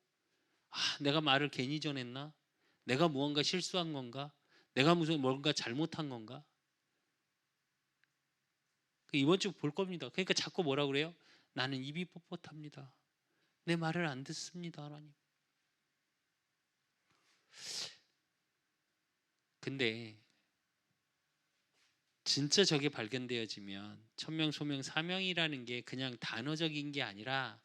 내가 말을 괜히 전했나? 내가 무언가 실수한 건가? 내가 무슨 뭔가 잘못한 건가? 이번 주 볼 겁니다. 그러니까 자꾸 뭐라 그래요? 나는 입이 뻣뻣합니다. 내 말을 안 듣습니다, 하나님. 근데 진짜 저게 발견되어지면 천명, 소명, 사명이라는 게 그냥 단어적인 게 아니라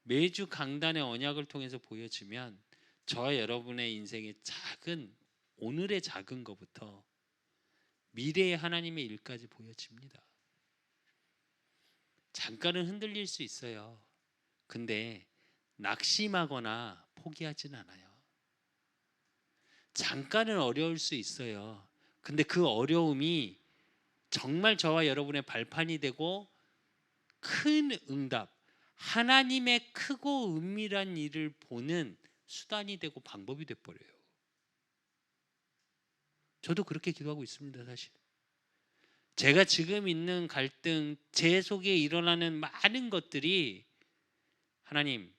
매주 강단의 언약을 통해서 보여지면 저와 여러분의 인생의 작은 오늘의 작은 것부터 미래의 하나님의 일까지 보여집니다. 잠깐은 흔들릴 수 있어요. 근데 낙심하거나 포기하진 않아요. 잠깐은 어려울 수 있어요. 근데 그 어려움이 정말 저와 여러분의 발판이 되고 큰 응답, 하나님의 크고 은밀한 일을 보는 수단이 되고 방법이 돼버려요. 저도 그렇게 기도하고 있습니다. 사실 제가 지금 있는 갈등, 제 속에 일어나는 많은 것들이 하나님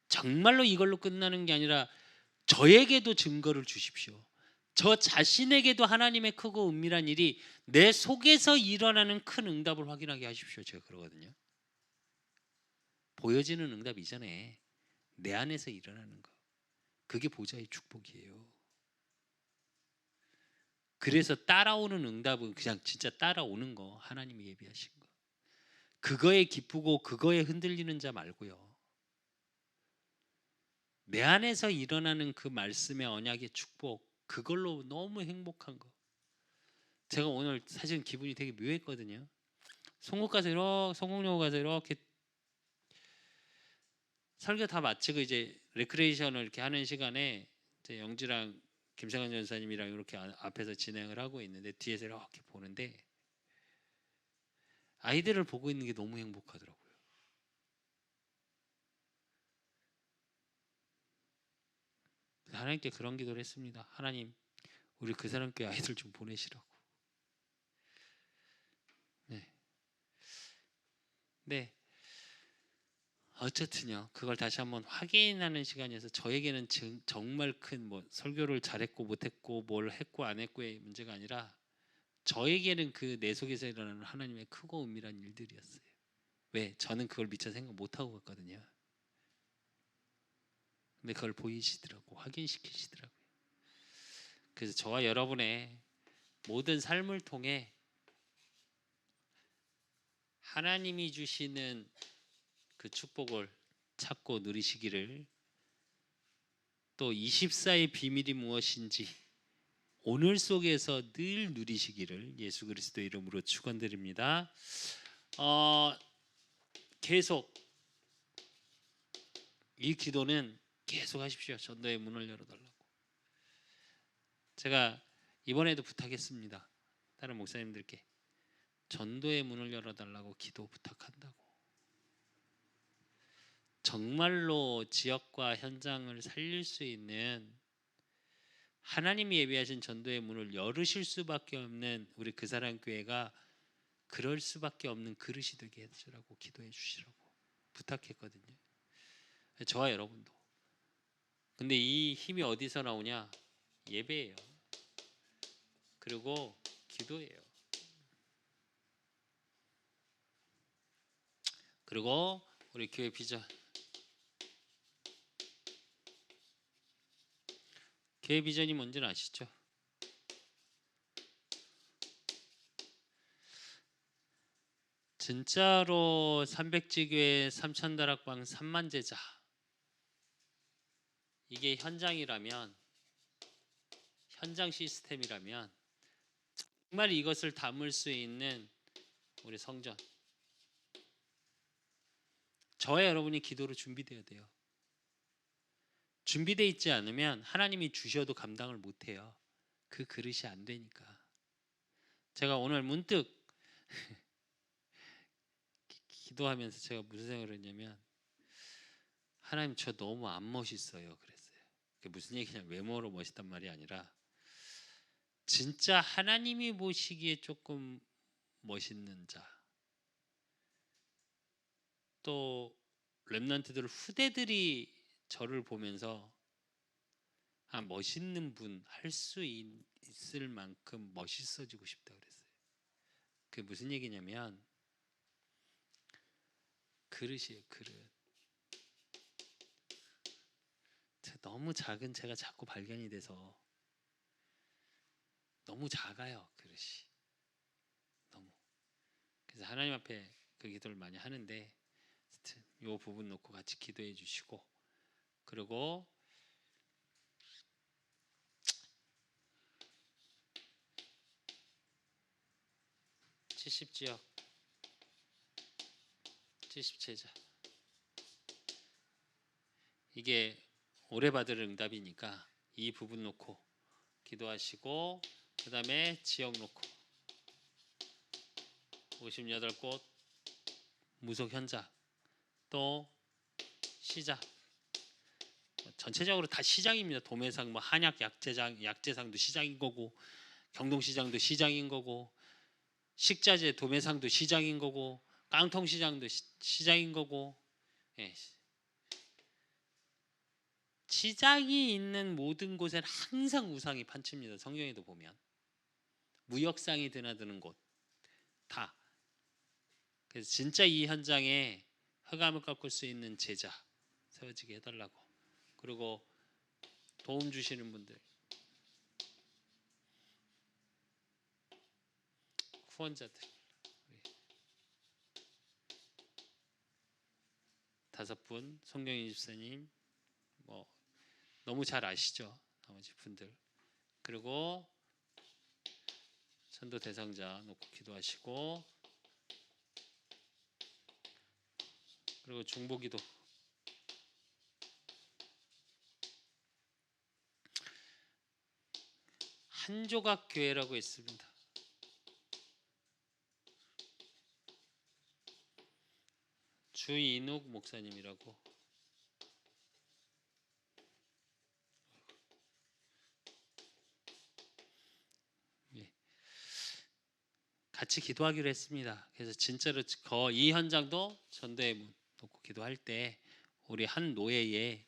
정말로 이걸로 끝나는 게 아니라 저에게도 증거를 주십시오. 저 자신에게도 하나님의 크고 은밀한 일이 내 속에서 일어나는 큰 응답을 확인하게 하십시오. 제가 그러거든요. 보여지는 응답 이전에 내 안에서 일어나는 거, 그게 보좌의 축복이에요. 그래서 따라오는 응답은 그냥 진짜 따라오는 거, 하나님이 예비하신 거. 그거에 기쁘고 그거에 흔들리는 자 말고요. 내 안에서 일어나는 그 말씀의 언약의 축복, 그걸로 너무 행복한 거. 제가 오늘 사실 기분이 되게 묘했거든요. 성공여고 가서 이렇게 설교 다 마치고 이제 레크레이션을 이렇게 하는 시간에 이제 영주랑 김성환 전사님이랑 이렇게 앞에서 진행을 하고 있는데 뒤에서 이렇게 보는데 아이들을 보고 있는 게 너무 행복하더라고요. 하나님께 그런 기도를 했습니다. 하나님, 우리 그 사람 교회 아이들 좀 보내시라고. 네. 네. 어쨌든요. 그걸 다시 한번 확인하는 시간이어서 저에게는 정말 큰 뭐 설교를 잘했고 못했고 뭘 했고 안 했고의 문제가 아니라 저에게는 그 내 속에서 일어나는 하나님의 크고 은밀한 일들이었어요. 왜? 저는 그걸 미처 생각 못하고 갔거든요. 근데 그걸 보이시더라고, 확인시키시더라고요. 그래서 저와 여러분의 모든 삶을 통해 하나님이 주시는 그 축복을 찾고 누리시기를, 또 24의 비밀이 무엇인지 오늘 속에서 늘 누리시기를 예수 그리스도 이름으로 축원드립니다. 계속 이 기도는 계속 하십시오. 전도의 문을 열어달라고. 제가 이번에도 부탁했습니다. 다른 목사님들께 전도의 문을 열어달라고 기도 부탁한다고. 정말로 지역과 현장을 살릴 수 있는 하나님이 예비하신 전도의 문을 열으실 수밖에 없는 우리 그 사람 교회가 그럴 수밖에 없는 그릇이 되게 해주라고 기도해 주시라고 부탁했거든요. 저와 여러분도. 근데 이 힘이 어디서 나오냐? 예배예요. 그리고 기도예요. 그리고 우리 교회 비전. 교회 비전이 뭔지는 아시죠? 진짜로 300지교회 3,000다락방 3만 제자, 이게 현장이라면, 현장 시스템이라면 정말 이것을 담을 수 있는 우리 성전, 저와 여러분이 기도로 준비되어야 돼요. 준비되어 있지 않으면 하나님이 주셔도 감당을 못해요. 그 그릇이 안 되니까. 제가 오늘 문득 기도하면서 제가 무슨 생각을 했냐면, 하나님 저 너무 안 멋있어요 그랬어요. 그게 무슨 얘기냐, 외모로 멋있단 말이 아니라 진짜 하나님이 보시기에 조금 멋있는 자, 또 렘넌트들 후대들이 저를 보면서 멋있는 분, 할 수 있을 만큼 멋있어지고 싶다 그랬어요. 그게 무슨 얘기냐면 그릇이에요. 그릇. 너무 작은 제가 자꾸 발견이 돼서 너무 작아요 그릇이. 너무. 그래서 하나님 앞에 그 기도를 많이 하는데 이 부분 놓고 같이 기도해 주시고, 그리고 70지역 70제자, 이게 오래 받을 응답이니까 이 부분 놓고 기도하시고, 그 다음에 지역 놓고 58곳 무속 현장, 또 시장, 전체적으로 다 시장입니다. 도매상, 뭐 한약 약재상도 시장인 거고, 경동시장도 시장인 거고, 식자재 도매상도 시장인 거고, 깡통시장도 시장인 거고, 예. 시장이 있는 모든 곳엔 항상 우상이 판칩니다. 성경에도 보면 무역상이 드나드는 곳 다. 그래서 진짜 이 현장에 흑암을 꺾을 수 있는 제자 세워지게 해달라고. 그리고 도움 주시는 분들, 후원자들 5분, 송경희 집사님 뭐 너무 잘 아시죠? 나머지 분들. 그리고 전도 대상자 놓고 기도하시고, 그리고 중보기도 한조각 교회라고 있습니다. 주인욱 목사님이라고. 같이 기도하기로 했습니다. 그래서 진짜로 이 현장도 전도의 문 놓고 기도할 때 우리 한 노예에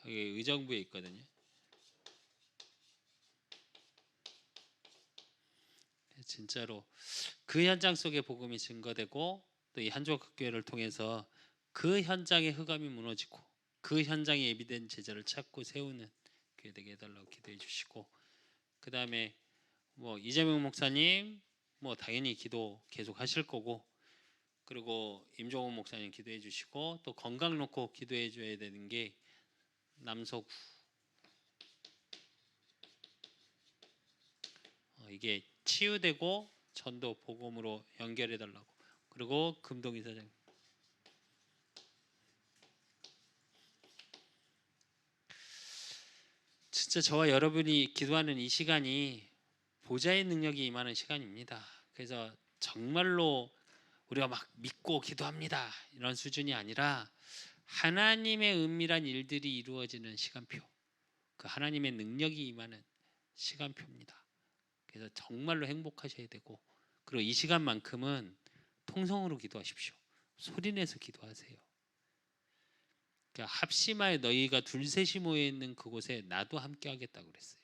여기 의정부에 있거든요. 진짜로 그 현장 속에 복음이 증거되고, 또 이 한조각교회를 통해서 그 현장의 흑암이 무너지고 그 현장에 예비된 제자를 찾고 세우는 교회 되게 해달라고 기도해 주시고, 그 다음에 뭐 이재명 목사님 뭐 당연히 기도 계속 하실 거고, 그리고 임종훈 목사님 기도해 주시고, 또 건강 놓고 기도해 줘야 되는 게 남서구, 이게 치유되고 전도 복음으로 연결해 달라고. 그리고 금동이 사장, 진짜 저와 여러분이 기도하는 이 시간이 보좌의 능력이 임하는 시간입니다. 그래서 정말로 우리가 막 믿고 기도합니다 이런 수준이 아니라 하나님의 은밀한 일들이 이루어지는 시간표, 그 하나님의 능력이 임하는 시간표입니다. 그래서 정말로 행복하셔야 되고, 그리고 이 시간만큼은 통성으로 기도하십시오. 소리내서 기도하세요. 그러니까 합심하여 너희가 둘셋이 모여 있는 그곳에 나도 함께 하겠다고 그랬어요.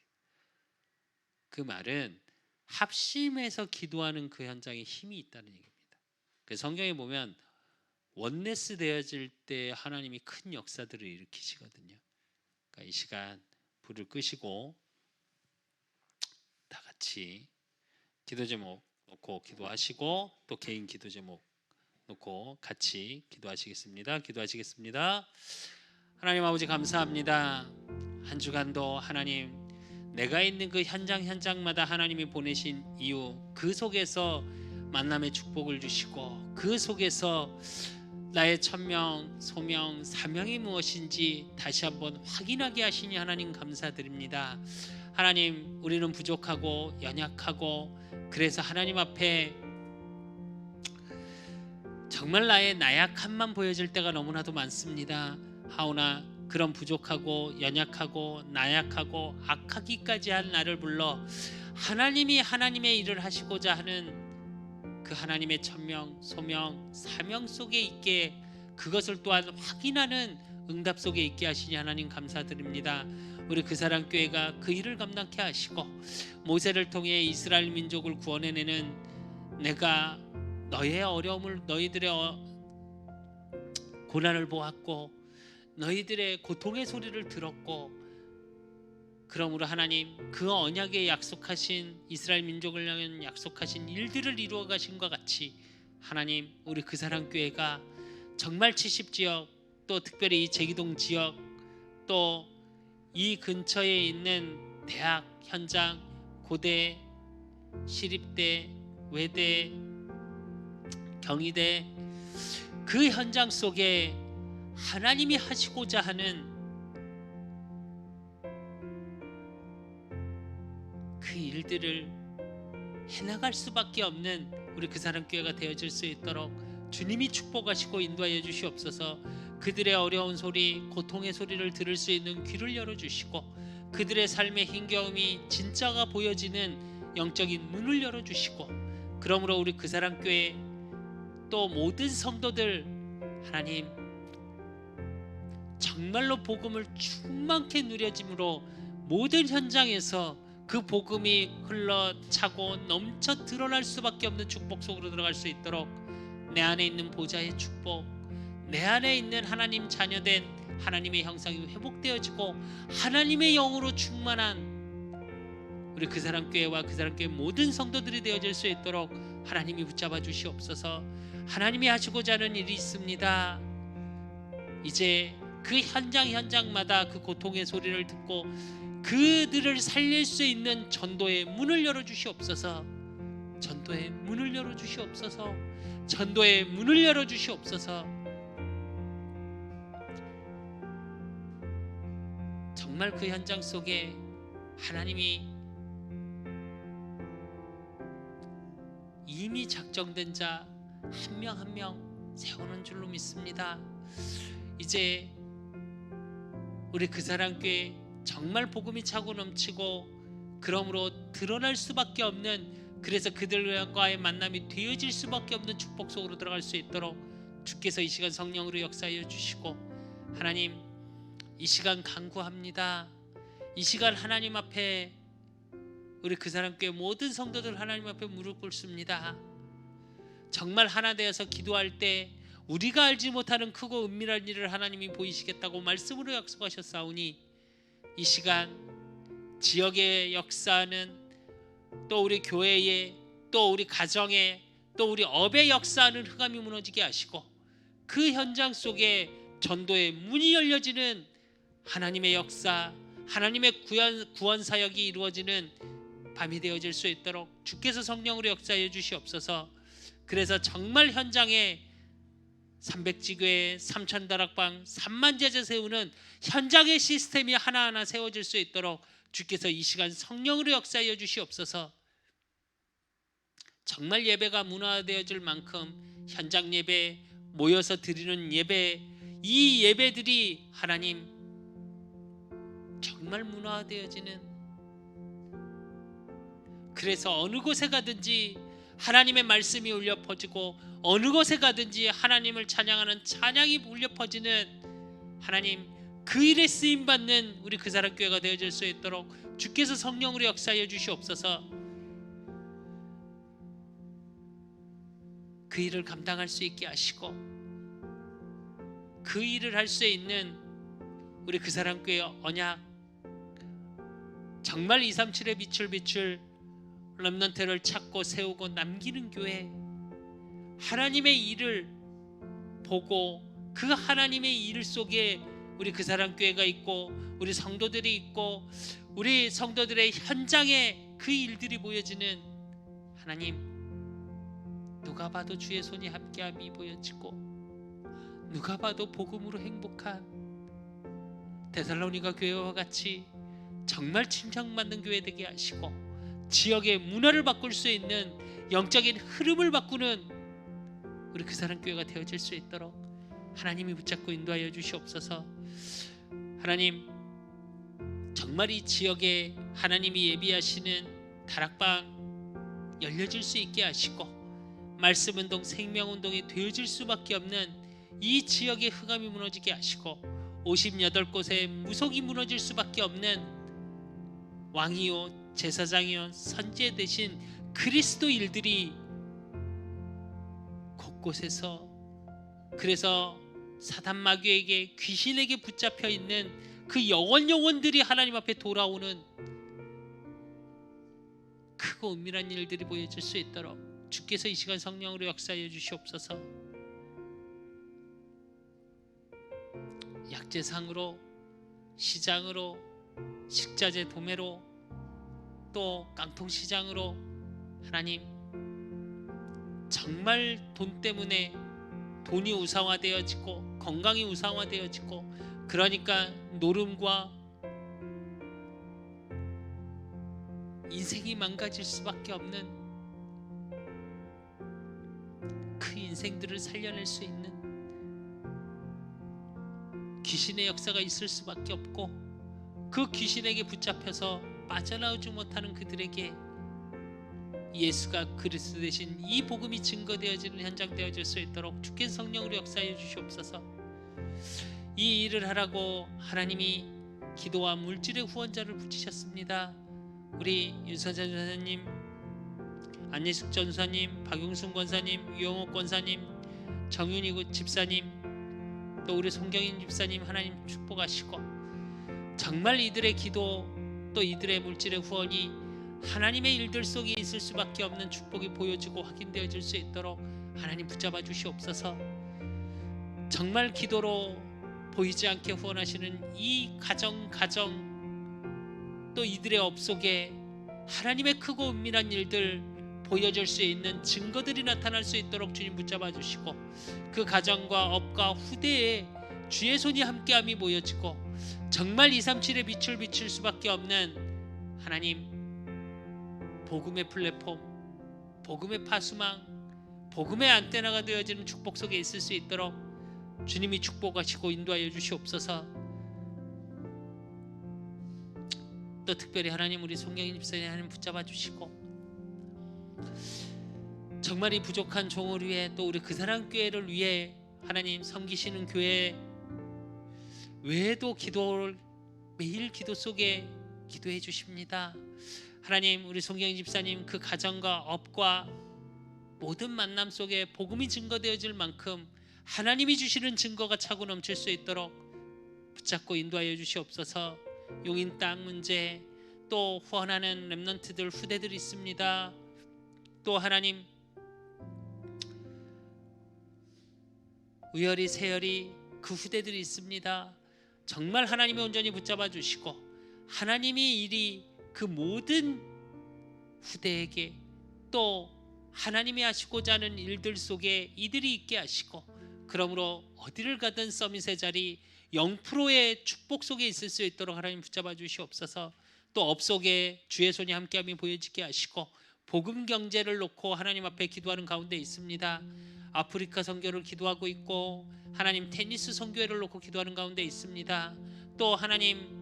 그 말은 합심해서 기도하는 그 현장에 힘이 있다는 얘기입니다. 그 성경에 보면 원네스 되어질 때 하나님이 큰 역사들을 일으키시거든요. 그러니까 이 시간 불을 끄시고 다 같이 기도 제목 놓고 기도하시고, 또 개인 기도 제목 놓고 같이 기도하시겠습니다. 기도하시겠습니다. 하나님 아버지 감사합니다. 한 주간도 하나님, 내가 있는 그 현장마다 하나님이 보내신 이유, 그 속에서 만남의 축복을 주시고, 그 속에서 나의 천명, 소명, 사명이 무엇인지 다시 한번 확인하게 하시니 하나님 감사드립니다. 하나님, 우리는 부족하고 연약하고, 그래서 하나님 앞에 정말 나의 나약함만 보여질 때가 너무나도 많습니다. 하오나 그런 부족하고 연약하고 나약하고 악하기까지 한 나를 불러 하나님이 하나님의 일을 하시고자 하는 그 하나님의 천명, 소명, 사명 속에 있게, 그것을 또한 확인하는 응답 속에 있게 하시니 하나님 감사드립니다. 우리 그사랑교회가 그 일을 감당케 하시고, 모세를 통해 이스라엘 민족을 구원해내는 내가 너의 어려움을, 너희들의 고난을 보았고 너희들의 고통의 소리를 들었고, 그러므로 하나님 그 언약에 약속하신 이스라엘 민족을 향한 약속하신 일들을 이루어 가신 것 같이, 하나님 우리 그사랑교회가 정말 70지역, 또 특별히 이 제기동 지역, 또 이 근처에 있는 대학 현장, 고대, 시립대, 외대, 경희대, 그 현장 속에 하나님이 하시고자 하는 그 일들을 해나갈 수밖에 없는 우리 그사랑교회가 되어질 수 있도록 주님이 축복하시고 인도하여 주시옵소서. 그들의 어려운 소리, 고통의 소리를 들을 수 있는 귀를 열어주시고, 그들의 삶의 힘겨움이 진짜가 보여지는 영적인 눈을 열어주시고, 그러므로 우리 그사랑교회 또 모든 성도들 하나님 정말로 복음을 충만케 누려짐으로 모든 현장에서 그 복음이 흘러차고 넘쳐 드러날 수밖에 없는 축복 속으로 들어갈 수 있도록 내 안에 있는 보좌의 축복, 내 안에 있는 하나님 자녀된 하나님의 형상이 회복되어지고 하나님의 영으로 충만한 우리 그사랑교회와 그사랑교회 모든 성도들이 되어질 수 있도록 하나님이 붙잡아 주시옵소서. 하나님이 하시고자 하는 일이 있습니다. 이제 그 현장마다 그 고통의 소리를 듣고 그들을 살릴 수 있는 전도의 문을 열어주시옵소서. 전도의 문을 열어주시옵소서. 전도의 문을 열어주시옵소서. 정말 그 현장 속에 하나님이 이미 작정된 자 한 명 한 명 세우는 줄로 믿습니다. 이제 우리 그사랑교회 정말 복음이 차고 넘치고 그러므로 드러날 수밖에 없는, 그래서 그들과의 만남이 되어질 수밖에 없는 축복 속으로 들어갈 수 있도록 주께서 이 시간 성령으로 역사하여 주시고, 하나님 이 시간 간구합니다. 이 시간 하나님 앞에 우리 그사랑교회 모든 성도들 하나님 앞에 무릎 꿇습니다. 정말 하나 되어서 기도할 때 우리가 알지 못하는 크고 은밀한 일을 하나님이 보이시겠다고 말씀으로 약속하셨사오니, 이 시간 지역의 역사는 또 우리 교회에 또 우리 가정에 또 우리 업의 역사는 흑암이 무너지게 하시고, 그 현장 속에 전도의 문이 열려지는 하나님의 역사, 하나님의 구원 사역이 이루어지는 밤이 되어질 수 있도록 주께서 성령으로 역사해 주시옵소서. 그래서 정말 현장에 300지교회, 3000다락방, 3만제자 세우는 현장의 시스템이 하나하나 세워질 수 있도록 주께서 이 시간 성령으로 역사하여 주시옵소서. 정말 예배가 문화되어질 만큼 현장 예배, 모여서 드리는 예배, 이 예배들이 하나님 정말 문화되어지는, 그래서 어느 곳에 가든지 하나님의 말씀이 울려 퍼지고 어느 곳에 가든지 하나님을 찬양하는 찬양이 울려 퍼지는, 하나님 그 일에 쓰임받는 우리 그사랑교회가 되어질 수 있도록 주께서 성령으로 역사하여 주시옵소서. 그 일을 감당할 수 있게 하시고 그 일을 할 수 있는 우리 그사랑교회 언약, 정말 237의 비출 렘넌트를 찾고 세우고 남기는 교회, 하나님의 일을 보고 그 하나님의 일 속에 우리 그사랑교회가 있고 우리 성도들이 있고 우리 성도들의 현장에 그 일들이 보여지는, 하나님 누가 봐도 주의 손이 함께함이 보여지고 누가 봐도 복음으로 행복한 데살로니가 교회와 같이 정말 칭찬받는 교회 되게 하시고, 지역의 문화를 바꿀 수 있는 영적인 흐름을 바꾸는 우리 그사랑교회가 되어질 수 있도록 하나님이 붙잡고 인도하여 주시옵소서. 하나님 정말 이 지역에 하나님이 예비하시는 다락방 열려질 수 있게 하시고, 말씀운동, 생명운동이 되어질 수밖에 없는 이 지역의 흑암이 무너지게 하시고, 58곳의 무속이 무너질 수밖에 없는 왕이요 제사장이요 선지자 되신 그리스도 일들이 곳곳에서, 그래서 사단 마귀에게 귀신에게 붙잡혀 있는 그 영혼들이 하나님 앞에 돌아오는 크고 은밀한 일들이 보여질 수 있도록 주께서 이 시간 성령으로 역사해 주시옵소서. 약재상으로, 시장으로, 식자재 도매로, 또 깡통시장으로, 하나님 정말 돈 때문에 돈이 우상화되어지고 건강이 우상화되어지고, 그러니까 노름과 인생이 망가질 수밖에 없는 그 인생들을 살려낼 수 있는 귀신의 역사가 있을 수밖에 없고, 그 귀신에게 붙잡혀서 빠져나오지 못하는 그들에게 예수가 그리스도 되신 이 복음이 증거되어지는 현장 되어질 수 있도록 주께서 성령으로 역사해 주시옵소서. 이 일을 하라고 하나님이 기도와 물질의 후원자를 붙이셨습니다. 우리 윤선재 전사님, 안예숙 전사님, 박용순 권사님, 유영옥 권사님, 정윤희 집사님, 또 우리 송경인 집사님 하나님 축복하시고, 정말 이들의 기도 또 이들의 물질의 후원이 하나님의 일들 속에 있을 수밖에 없는 축복이 보여지고 확인되어질 수 있도록 하나님 붙잡아 주시옵소서. 정말 기도로 보이지 않게 후원하시는 이 가정 또 이들의 업 속에 하나님의 크고 은밀한 일들 보여줄 수 있는 증거들이 나타날 수 있도록 주님 붙잡아 주시고, 그 가정과 업과 후대에 주의 손이 함께함이 보여지고 정말 237의 빛을 비칠 수밖에 없는 하나님 복음의 플랫폼, 복음의 파수망, 복음의 안테나가 되어지는 축복 속에 있을 수 있도록 주님이 축복하시고 인도하여 주시옵소서. 또 특별히 하나님 우리 송영인 집사님 하나님 붙잡아 주시고, 정말 이 부족한 종을 위해 또 우리 그 사람 교회를 위해 하나님 섬기시는 교회 외에도 기도를 매일 기도 속에 기도해 주십니다. 하나님 우리 송경희 집사님 그 가정과 업과 모든 만남 속에 복음이 증거되어질 만큼 하나님이 주시는 증거가 차고 넘칠 수 있도록 붙잡고 인도하여 주시옵소서. 용인 땅 문제, 또 후원하는 렘넌트들 후대들이 있습니다. 또 하나님 의열이 세열이 그 후대들이 있습니다. 정말 하나님이 온전히 붙잡아 주시고 하나님이 이리 그 모든 후대에게 또 하나님이 하시고자 하는 일들 속에 이들이 있게 하시고, 그러므로 어디를 가든 서밋의 자리 0%의 축복 속에 있을 수 있도록 하나님 붙잡아 주시옵소서. 또 업 속에 주의 손이 함께함이 보여지게 하시고, 복음 경제를 놓고 하나님 앞에 기도하는 가운데 있습니다. 아프리카 선교를 기도하고 있고 하나님 테니스 선교회를 놓고 기도하는 가운데 있습니다. 또 하나님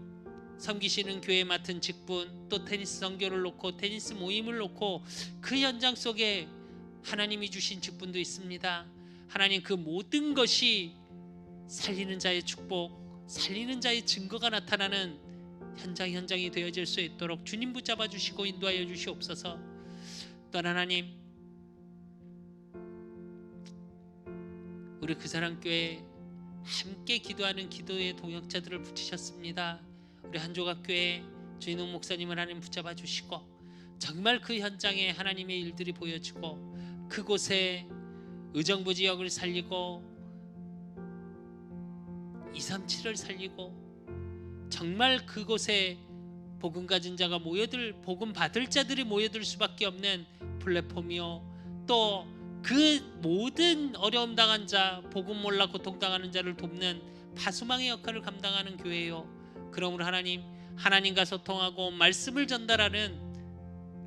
섬기시는 교회 맡은 직분, 또 테니스 선교를 놓고 테니스 모임을 놓고 그 현장 속에 하나님이 주신 직분도 있습니다. 하나님 그 모든 것이 살리는 자의 축복, 살리는 자의 증거가 나타나는 현장이 되어질 수 있도록 주님 붙잡아 주시고 인도하여 주시옵소서. 또한 하나님 우리 그 사람 교회 함께 기도하는 기도의 동역자들을 붙이셨습니다. 우리 한조각교회 주인홍 목사님을 하나님 붙잡아 주시고 정말 그 현장에 하나님의 일들이 보여지고 그곳에 의정부 지역을 살리고 237을 살리고 정말 그곳에 복음 가진 자가 모여들, 복음 받을 자들이 모여들 수밖에 없는 플랫폼이요, 또 그 모든 어려움 당한 자, 복음 몰라 고통당하는 자를 돕는 파수망의 역할을 감당하는 교회요. 그러므로 하나님과 소통하고 말씀을 전달하는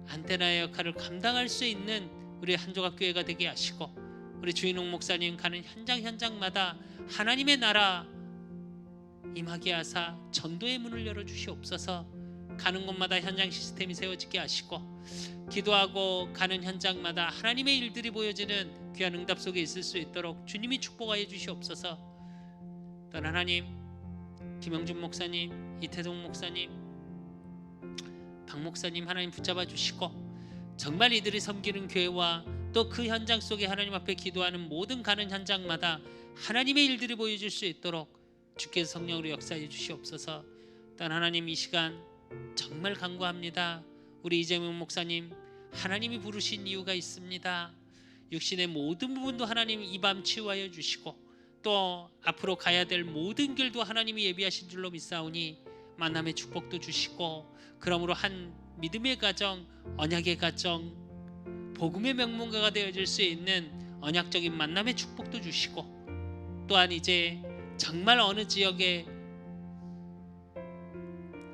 안테나의 역할을 감당할 수 있는 우리 한조각 교회가 되게 하시고, 우리 주인홍 목사님 가는 현장마다 하나님의 나라 임하게 하사 전도의 문을 열어주시옵소서. 가는 곳마다 현장 시스템이 세워지게 하시고 기도하고 가는 현장마다 하나님의 일들이 보여지는 귀한 응답 속에 있을 수 있도록 주님이 축복하여 주시옵소서. 또한 하나님 김영준 목사님, 이태동 목사님, 박 목사님 하나님 붙잡아 주시고 정말 이들이 섬기는 교회와 또 그 현장 속에 하나님 앞에 기도하는 모든 가는 현장마다 하나님의 일들이 보여질 수 있도록 주께서 성령으로 역사해 주시옵소서. 또한 하나님 이 시간 정말 간구합니다. 우리 이재명 목사님 하나님이 부르신 이유가 있습니다. 육신의 모든 부분도 하나님 이 밤 치유하여 주시고 또 앞으로 가야 될 모든 길도 하나님이 예비하신 줄로 믿사오니 만남의 축복도 주시고, 그러므로 한 믿음의 가정, 언약의 가정, 복음의 명문가가 되어질 수 있는 언약적인 만남의 축복도 주시고, 또한 이제 정말 어느 지역에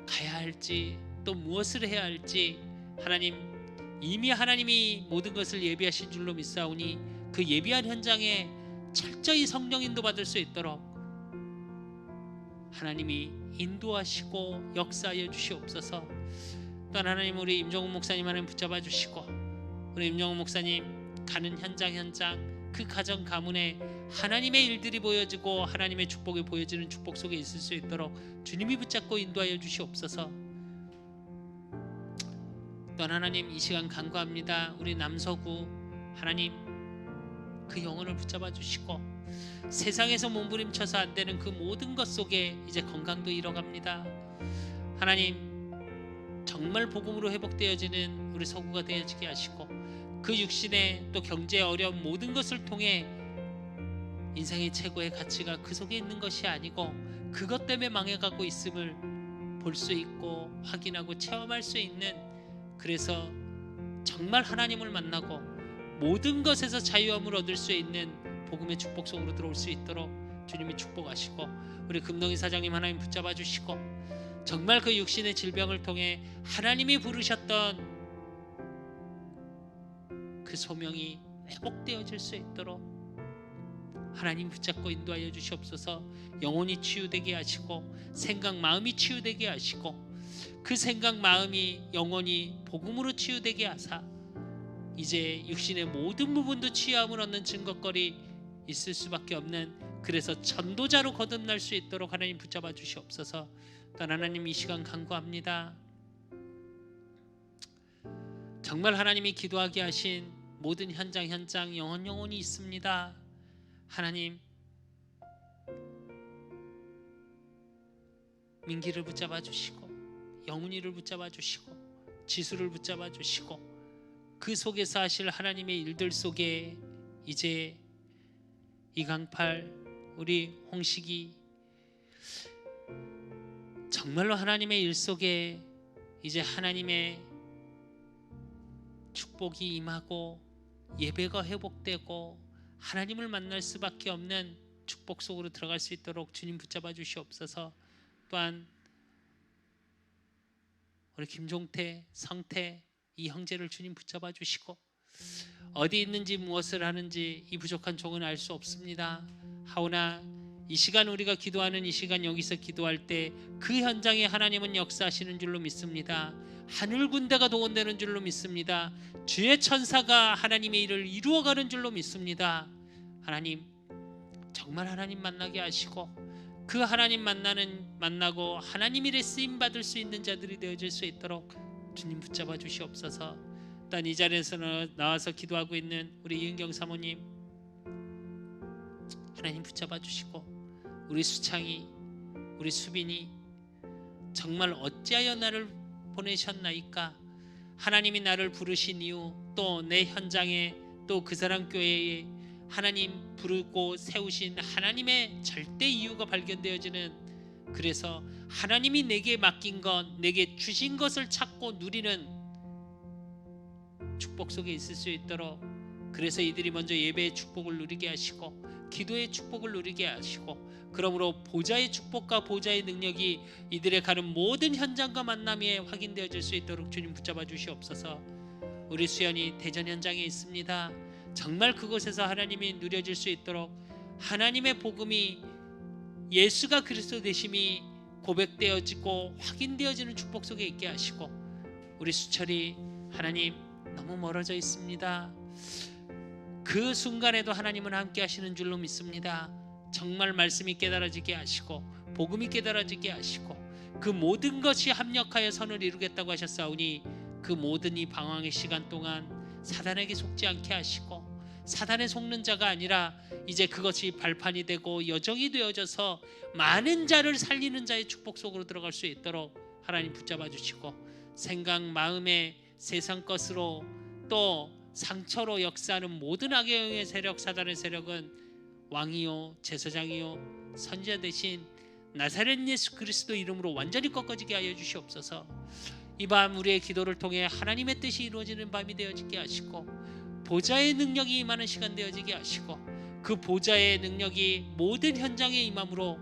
가야 할지 또 무엇을 해야 할지 이미 하나님이 모든 것을 예비하신 줄로 믿사오니 그 예비한 현장에 철저히 성령 인도 받을 수 있도록 하나님이 인도하시고 역사하여 주시옵소서. 또한 하나님 우리 임종훈 목사님 하나님 붙잡아 주시고 우리 임종훈 목사님 가는 현장 그 가정 가문에 하나님의 일들이 보여지고 하나님의 축복이 보여지는 축복 속에 있을 수 있도록 주님이 붙잡고 인도하여 주시옵소서. 또한 하나님 이 시간 간구합니다. 우리 남서구 하나님 그 영혼을 붙잡아 주시고 세상에서 몸부림쳐서 안 되는 그 모든 것 속에 이제 건강도 잃어갑니다. 하나님 정말 복음으로 회복되어지는 우리 서구가 되어지게 하시고, 그 육신의 또 경제 어려움 모든 것을 통해 인생의 최고의 가치가 그 속에 있는 것이 아니고 그것 때문에 망해가고 있음을 볼 수 있고 확인하고 체험할 수 있는, 그래서 정말 하나님을 만나고 모든 것에서 자유함을 얻을 수 있는 복음의 축복 속으로 들어올 수 있도록 주님이 축복하시고, 우리 금동희 사장님 하나님 붙잡아 주시고, 정말 그 육신의 질병을 통해 하나님이 부르셨던 그 소명이 회복되어질 수 있도록 하나님 붙잡고 인도하여 주시옵소서. 영혼이 치유되게 하시고 생각 마음이 치유되게 하시고, 그 생각 마음이 영혼이 복음으로 치유되게 하사 이제 육신의 모든 부분도 치유함을 얻는 증거거리 있을 수밖에 없는, 그래서 전도자로 거듭날 수 있도록 하나님 붙잡아 주시옵소서. 또한 하나님 이 시간 간구합니다. 정말 하나님이 기도하게 하신 모든 현장 영혼이 있습니다. 하나님, 민기를 붙잡아 주시고 영훈이를 붙잡아 주시고 지수를 붙잡아 주시고, 그 속에서 하실 하나님의 일들 속에 이제 이강팔, 우리 홍식이 정말로 하나님의 일 속에 이제 하나님의 축복이 임하고 예배가 회복되고 하나님을 만날 수밖에 없는 축복 속으로 들어갈 수 있도록 주님 붙잡아 주시옵소서. 또한 우리 김종태, 성태 이 형제를 주님 붙잡아 주시고, 어디 있는지 무엇을 하는지 이 부족한 종은 알 수 없습니다. 하오나 이 시간 우리가 기도하는 이 시간 여기서 기도할 때 그 현장에 하나님은 역사하시는 줄로 믿습니다. 하늘 군대가 동원되는 줄로 믿습니다. 주의 천사가 하나님의 일을 이루어가는 줄로 믿습니다. 하나님, 정말 하나님 만나게 하시고 그 하나님 만나고 하나님 일에 쓰임 받을 수 있는 자들이 되어질 수 있도록 주님 붙잡아 주시옵소서. 또한 이 자리에서 나와서 기도하고 있는 우리 이은경 사모님 하나님 붙잡아 주시고, 우리 수창이, 우리 수빈이 정말 어찌하여 나를 보내셨나이까, 하나님이 나를 부르신 이유, 또 내 현장에 또 그 사람 교회에 하나님 부르고 세우신 하나님의 절대 이유가 발견되어지는, 그래서 하나님이 내게 맡긴 것, 내게 주신 것을 찾고 누리는 축복 속에 있을 수 있도록, 그래서 이들이 먼저 예배의 축복을 누리게 하시고 기도의 축복을 누리게 하시고, 그러므로 보좌의 축복과 보좌의 능력이 이들의 가는 모든 현장과 만남에 확인되어질 수 있도록 주님 붙잡아 주시옵소서. 우리 수연이 대전 현장에 있습니다. 정말 그곳에서 하나님이 누려질 수 있도록 하나님의 복음이, 예수가 그리스도 되심이 고백되어지고 확인되어지는 축복 속에 있게 하시고, 우리 수철이 하나님 너무 멀어져 있습니다. 그 순간에도 하나님은 함께 하시는 줄로 믿습니다. 정말 말씀이 깨달아지게 하시고 복음이 깨달아지게 하시고 그 모든 것이 합력하여 선을 이루겠다고 하셨사오니, 그 모든 이 방황의 시간 동안 사단에게 속지 않게 하시고, 사단에 속는 자가 아니라 이제 그것이 발판이 되고 여정이 되어져서 많은 자를 살리는 자의 축복 속으로 들어갈 수 있도록 하나님 붙잡아 주시고, 생각 마음에 세상 것으로 또 상처로 역사하는 모든 악의 영의 세력, 사단의 세력은 왕이요 제사장이요 선지자 대신 나사렛 예수 그리스도 이름으로 완전히 꺾어지게 하여 주시옵소서. 이 밤 우리의 기도를 통해 하나님의 뜻이 이루어지는 밤이 되어지게 하시고, 보좌의 능력이 임하는 시간 되어지게 하시고, 그 보좌의 능력이 모든 현장에 임함으로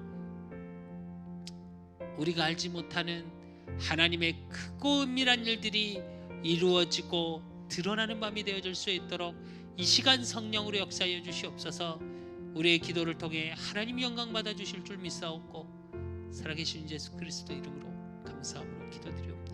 우리가 알지 못하는 하나님의 크고 은밀한 일들이 이루어지고 드러나는 밤이 되어질 수 있도록 이 시간 성령으로 역사하여 주시옵소서. 우리의 기도를 통해 하나님 영광 받아 주실 줄 믿사옵고 살아계신 예수 그리스도 이름으로 감사함으로 기도드리옵나이다.